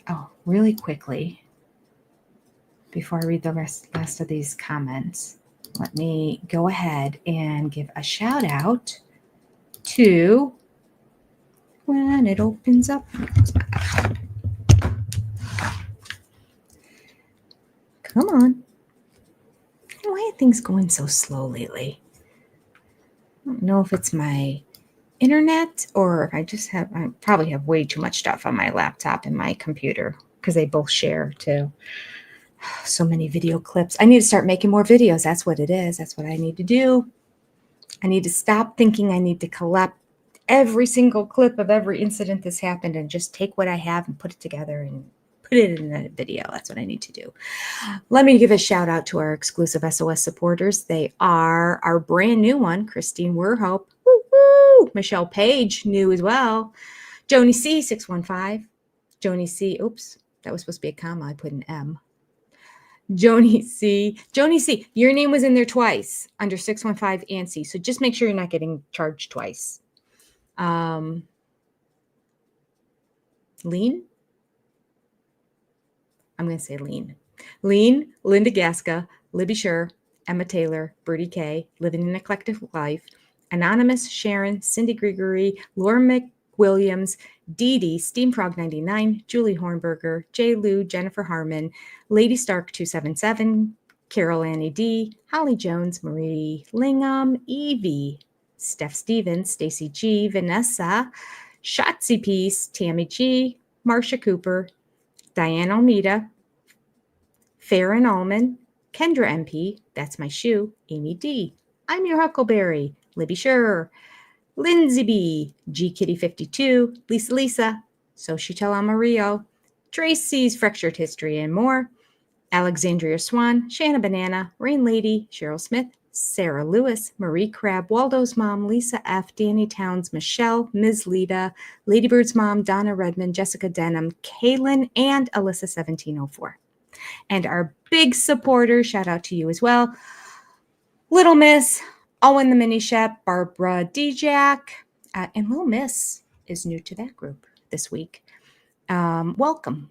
Oh, really quickly, before I read the last of these comments, let me go ahead and give a shout out to when it opens up. Come on. Why are things going so slow lately? I don't know if it's my internet or I probably have way too much stuff on my laptop and my computer because they both share too. So many video clips. I need to start making more videos. That's what it is. That's what I need to do. I need to stop thinking I need to collect every single clip of every incident that's happened and just take what I have and put it together and put it in a video. That's what I need to do. Let me give a shout out to our exclusive SOS supporters. They are our brand new one, Christine Werhope. Woo-hoo! Michelle Page, new as well. Joni C, 615. Joni C, oops, that was supposed to be a comma. I put an M. Joni C, your name was in there twice under 615 and C. So just make sure you're not getting charged twice. Lean? I'm going to say Lean. Lean, Linda Gasca, Libby Scher, Emma Taylor, Bertie K, Living an Eclectic Life, Anonymous, Sharon, Cindy Gregory, Laura McWilliams, Dee Dee, Steamfrog 99, Julie Hornberger, J. Lou, Jennifer Harmon, Lady Stark 277, Carol Annie D, Holly Jones, Marie Lingham, Evie, Steph Stevens, Stacy G, Vanessa, Shotzi Peace, Tammy G, Marsha Cooper, Diane Almeida, Farron Allman, Kendra MP, That's My Shoe, Amy D, I'm Your Huckleberry, Libby Scher, Lindsay B, G Kitty 52, Lisa, Sochitel Amarillo, Tracy's Fractured History and more, Alexandria Swan, Shanna Banana, Rain Lady, Cheryl Smith, Sarah Lewis, Marie Crabb, Waldo's mom, Lisa F, Danny Towns, Michelle, Ms. Lita, Ladybird's mom, Donna Redmond, Jessica Denham, Kaylin, and Alyssa 1704. And our big supporters, shout out to you as well. Little Miss, Owen the Mini Shep, Barbara D-Jack, and Little Miss is new to that group this week. Welcome.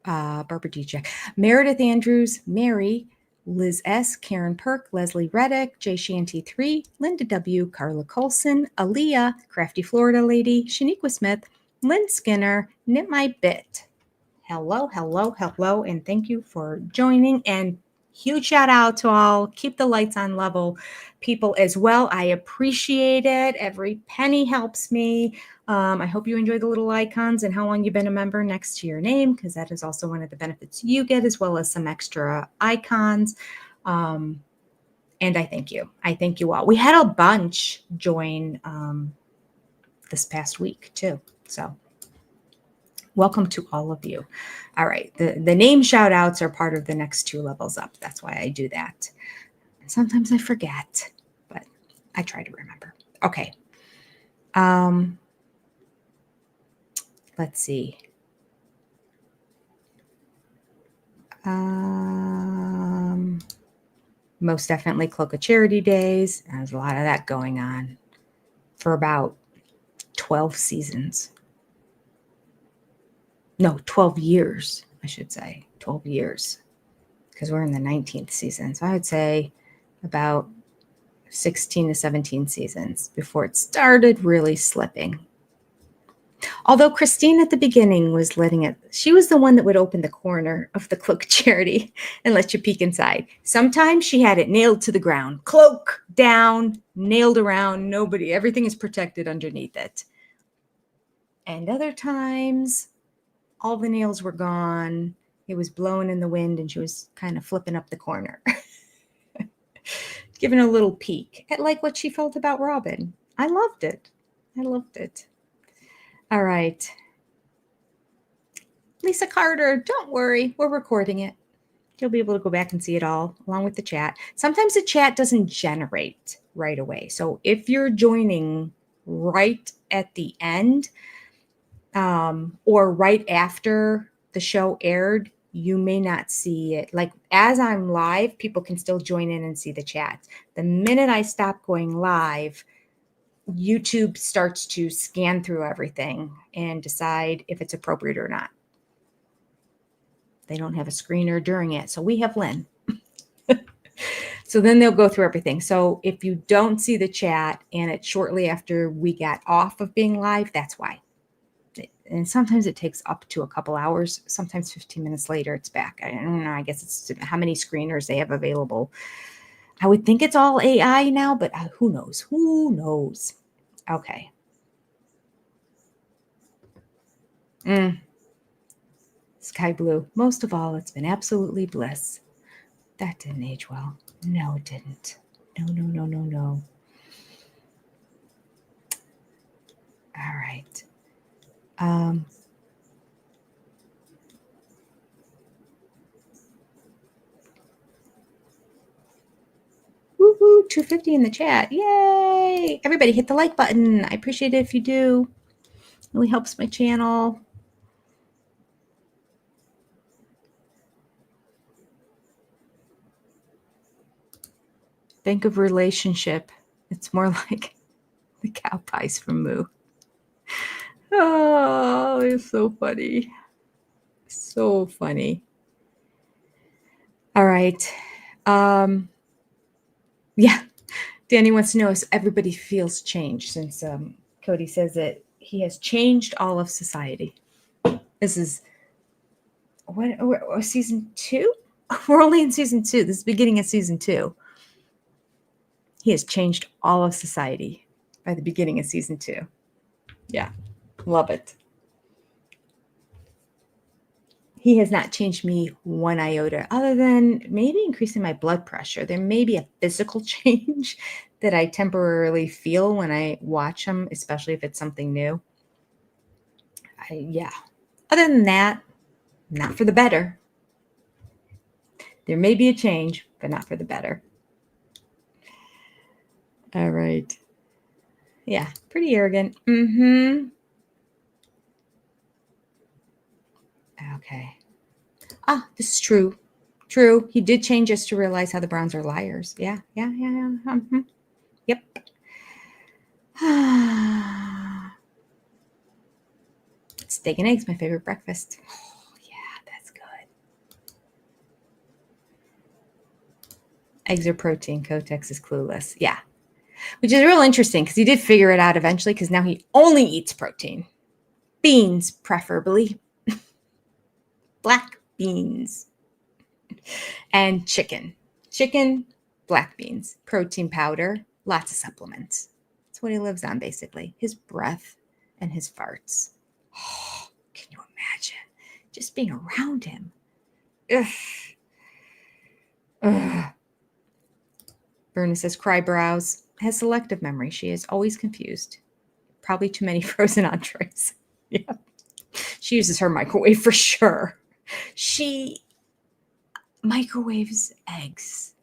Barbara D-Jack, Meredith Andrews, Mary, Liz S., Karen Perk, Leslie Reddick, Jay Shanty 3, Linda W., Carla Colson, Aaliyah, Crafty Florida Lady, Shaniqua Smith, Lynn Skinner, Knit My Bit. Hello, and thank you for joining. And huge shout out to all Keep the Lights on Level people as well. I appreciate it. Every penny helps me. I hope you enjoy the little icons and how long you've been a member next to your name, because that is also one of the benefits you get, as well as some extra icons. And I thank you. I thank you all. We had a bunch join this past week too. So welcome to all of you. All right. The name shout outs are part of the next 2 levels up. That's why I do that. Sometimes I forget, but I try to remember. Okay. Let's see. Most definitely Cloak of Charity Days. There's a lot of that going on for about 12 seasons. No, 12 years, I should say. 12 years. Because we're in the 19th season. So I would say about 16 to 17 seasons before it started really slipping. Although Christine at the beginning was letting it, she was the one that would open the corner of the Cloak of Charity and let you peek inside. Sometimes she had it nailed to the ground, cloak down, nailed around, nobody, everything is protected underneath it. And other times, all the nails were gone. It was blowing in the wind and she was kind of flipping up the corner. Giving a little peek at like what she felt about Robin. I loved it. I loved it. All right. Lisa Carter, don't worry. We're recording it. You'll be able to go back and see it all along with the chat. Sometimes the chat doesn't generate right away. So if you're joining right at the end or right after the show aired, you may not see it. Like as I'm live, people can still join in and see the chat. The minute I stop going live, YouTube starts to scan through everything and decide if it's appropriate or not. They don't have a screener during it. So we have Lynn. So then they'll go through everything. So if you don't see the chat and it's shortly after we got off of being live, that's why. And sometimes it takes up to a couple hours. Sometimes 15 minutes later, it's back. I don't know. I guess it's how many screeners they have available. I would think it's all AI now, but who knows? Who knows? Okay. Sky blue. Most of all, it's been absolutely bliss. That didn't age well. No, it didn't. No, no, no, no, no. All right. Woohoo, 250 in the chat. Yay! Everybody hit the like button. I appreciate it if you do. It really helps my channel. Think of relationship. It's more like the cow pies from Moo. Oh, it's so funny. So funny. All right. Yeah. Danny wants to know if everybody feels changed since Cody says that he has changed all of society. This is what season 2? We're only in season 2. This is the beginning of season 2. He has changed all of society by the beginning of season 2. Yeah. Love it. He has not changed me one iota, other than maybe increasing my blood pressure. There may be a physical change that I temporarily feel when I watch him, especially if it's something new. Yeah. Other than that, not for the better. There may be a change, but not for the better. All right. Yeah, pretty arrogant. Okay. This is true. True. He did change us to realize how the Browns are liars. Yeah. Yep. Steak and eggs, my favorite breakfast. Oh, yeah, that's good. Eggs are protein. Kotex is clueless. Yeah. Which is real interesting because he did figure it out eventually because now he only eats protein. Beans, preferably. Black beans. And chicken. Chicken, black beans, protein powder, lots of supplements. That's what he lives on, basically. His breath. and his farts. Oh, can you imagine just being around him? Ugh. Ugh. Verna says, cry brows. Has selective memory. She is always confused. Probably too many frozen entrees. Yeah. She uses her microwave for sure. She microwaves eggs.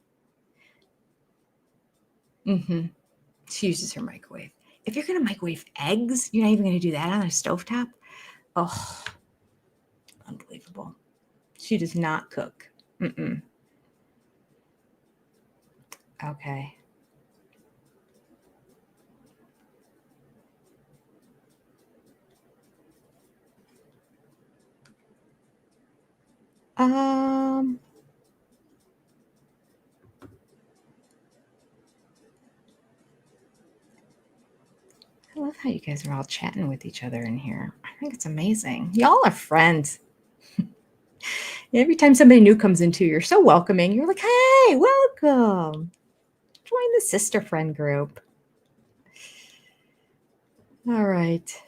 Mm-hmm. She uses her microwave. If you're going to microwave eggs, you're not even going to do that on a stovetop? Oh, unbelievable. She does not cook. Mm-mm. Okay. I love how you guys are all chatting with each other in here. I think it's amazing. Y'all are friends. Every time somebody new comes into, you're so welcoming. You're like, hey, welcome. Join the sister friend group. All right.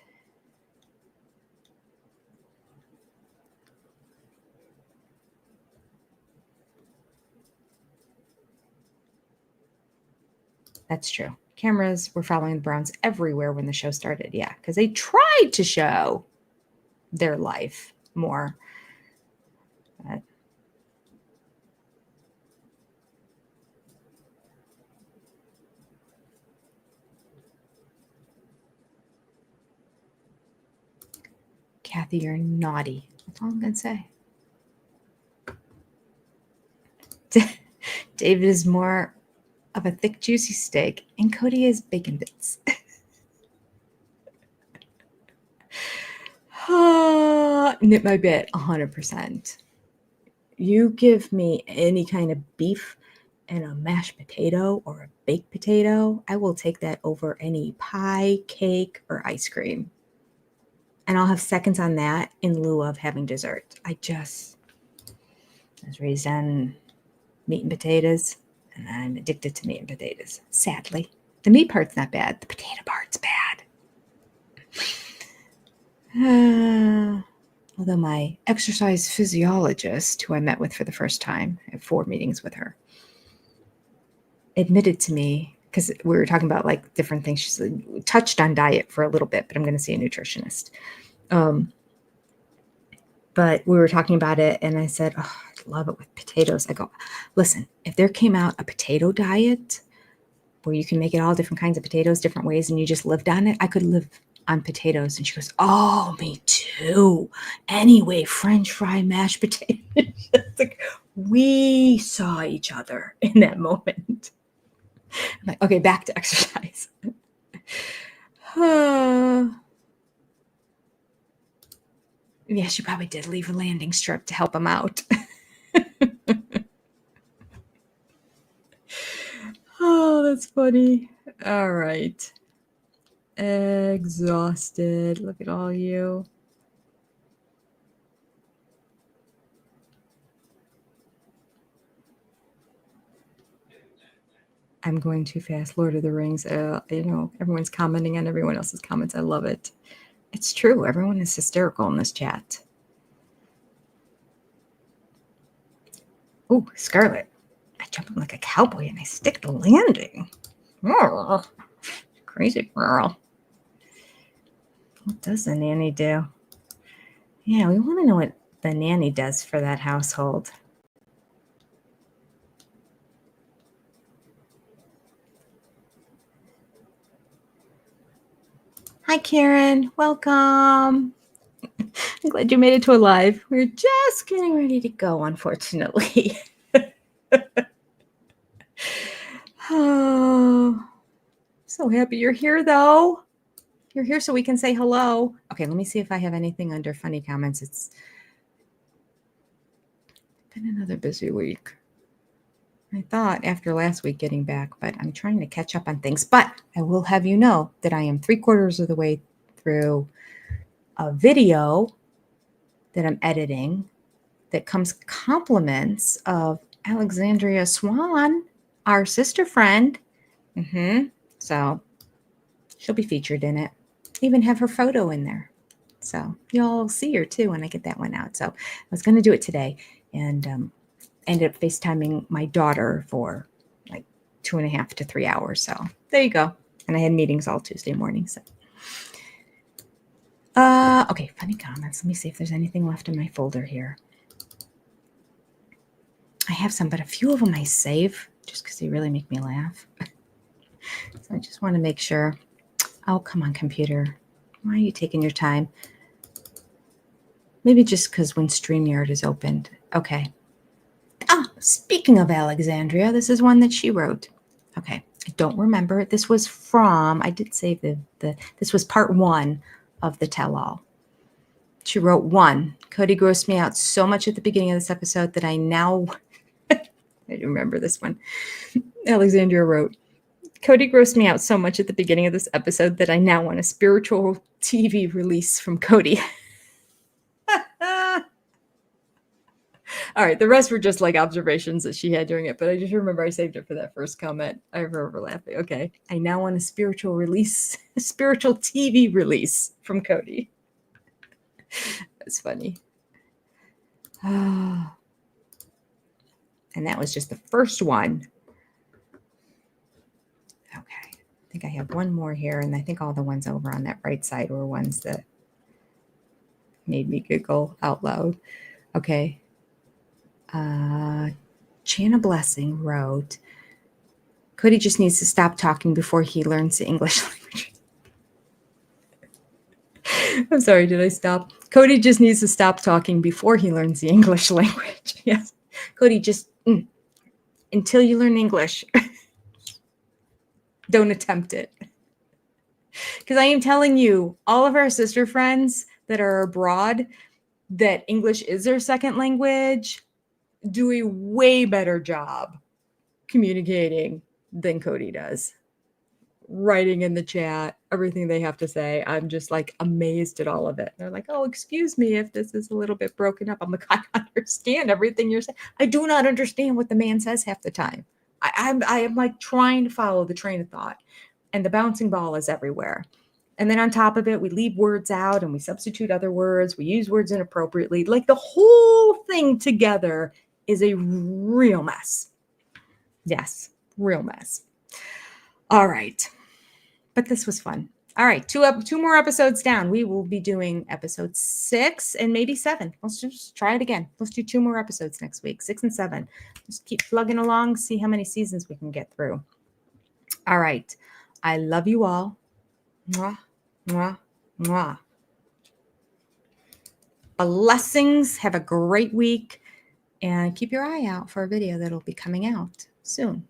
That's true. Cameras were following the Browns everywhere when the show started. Yeah, because they tried to show their life more. But Kathy, you're naughty. That's all I'm going to say. David is more of a thick, juicy steak, and Cody is bacon bits. Nip my bit, 100%. You give me any kind of beef and a mashed potato or a baked potato, I will take that over any pie, cake, or ice cream. And I'll have seconds on that in lieu of having dessert. I was raised on meat and potatoes, and I'm addicted to meat and potatoes, sadly. The meat part's not bad. The potato part's bad. Although my exercise physiologist, who I met with for the first time, I have 4 meetings with her, admitted to me, because we were talking about like different things. She said, touched on diet for a little bit, but I'm going to see a nutritionist. But we were talking about it, and I said, oh, I love it with potatoes. I go, listen, if there came out a potato diet where you can make it all different kinds of potatoes, different ways, and you just lived on it, I could live on potatoes. And she goes, oh, me too. Anyway, French fry, mashed potatoes. It's like, we saw each other in that moment. I'm like, okay, back to exercise. Yeah, she probably did leave a landing strip to help him out. Oh, that's funny. All right. Exhausted. Look at all you. I'm going too fast. Lord of the Rings. Everyone's commenting on everyone else's comments. I love it. It's true. Everyone is hysterical in this chat. Oh, Scarlett. I jump like a cowboy and I stick the landing. Oh, crazy girl. What does the nanny do? Yeah, we want to know what the nanny does for that household. Hi, Karen. Welcome. I'm glad you made it to a live. We're just getting ready to go, unfortunately. Oh, so happy you're here, though. You're here so we can say hello. Okay, let me see if I have anything under funny comments. It's been another busy week. I thought after last week getting back, but I'm trying to catch up on things. But I will have you know that I am 3/4 of the way through a video that I'm editing that comes compliments of Alexandria Swan, our sister friend. So she'll be featured in it. even have her photo in there. So you'll see her too when I get that one out. So I was going to do it today and ended up FaceTiming my daughter for like 2.5 to 3 hours. So there you go. And I had meetings all Tuesday morning. So, okay. Funny comments. Let me see if there's anything left in my folder here. I have some, but a few of them I save just because they really make me laugh. So I just want to make sure. Oh, come on, computer. Why are you taking your time? Maybe just because when StreamYard is opened. Okay. Ah, speaking of Alexandria, this is one that she wrote. Okay. I don't remember it. This was from, I did save this was part 1 of the tell-all. She wrote 1. Cody grossed me out so much at the beginning of this episode that I now, I remember this one. Alexandria wrote, Cody grossed me out so much at the beginning of this episode that I now want a spiritual TV release from Cody. All right, the rest were just like observations that she had during it, but I just remember I saved it for that first comment. I remember laughing. Okay, I now want a spiritual release, a spiritual TV release from Cody. That's funny. And that was just the first one. Okay, I think I have one more here, and I think all the ones over on that right side were ones that made me giggle out loud. Okay. Chana Blessing wrote, Cody just needs to stop talking before he learns the English language. I'm sorry, did I stop? Cody just needs to stop talking before he learns the English language. Yes. Cody, just until you learn English, don't attempt it. Because I am telling you, all of our sister friends that are abroad, that English is their second language, do a way better job communicating than Cody does. Writing in the chat, everything they have to say. I'm just like amazed at all of it. They're like, oh, excuse me if this is a little bit broken up. I'm like, I understand everything you're saying. I do not understand what the man says half the time. I am like trying to follow the train of thought, and the bouncing ball is everywhere. And then on top of it, we leave words out and we substitute other words. We use words inappropriately. Like the whole thing together is a real mess. Yes, real mess. All right. But this was fun. All right. Two more episodes down. We will be doing episode 6 and maybe 7. Let's just try it again. Let's do 2 more episodes next week, 6 and 7. Just keep plugging along, see how many seasons we can get through. All right. I love you all. Mwah, mwah, mwah. Blessings. Have a great week. And keep your eye out for a video that'll be coming out soon.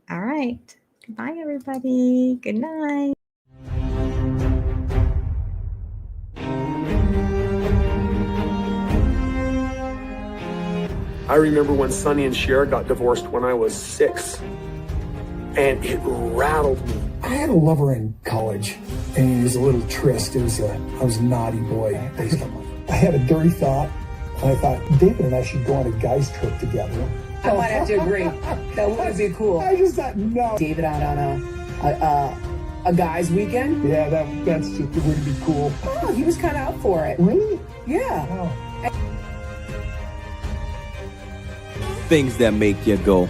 All right. Goodbye, everybody. Good night. I remember when Sonny and Cher got divorced when I was 6, and it rattled me. I had a lover in college, and it was a little tryst. I was a naughty boy. I had a dirty thought, and I thought David and I should go on a guys trip together. I might have to agree. That would be cool. I just thought, no. David out on a guy's weekend? Yeah, that's just, it would be cool. Oh, he was kind of up for it. Really? Yeah. Oh. Things that make you go,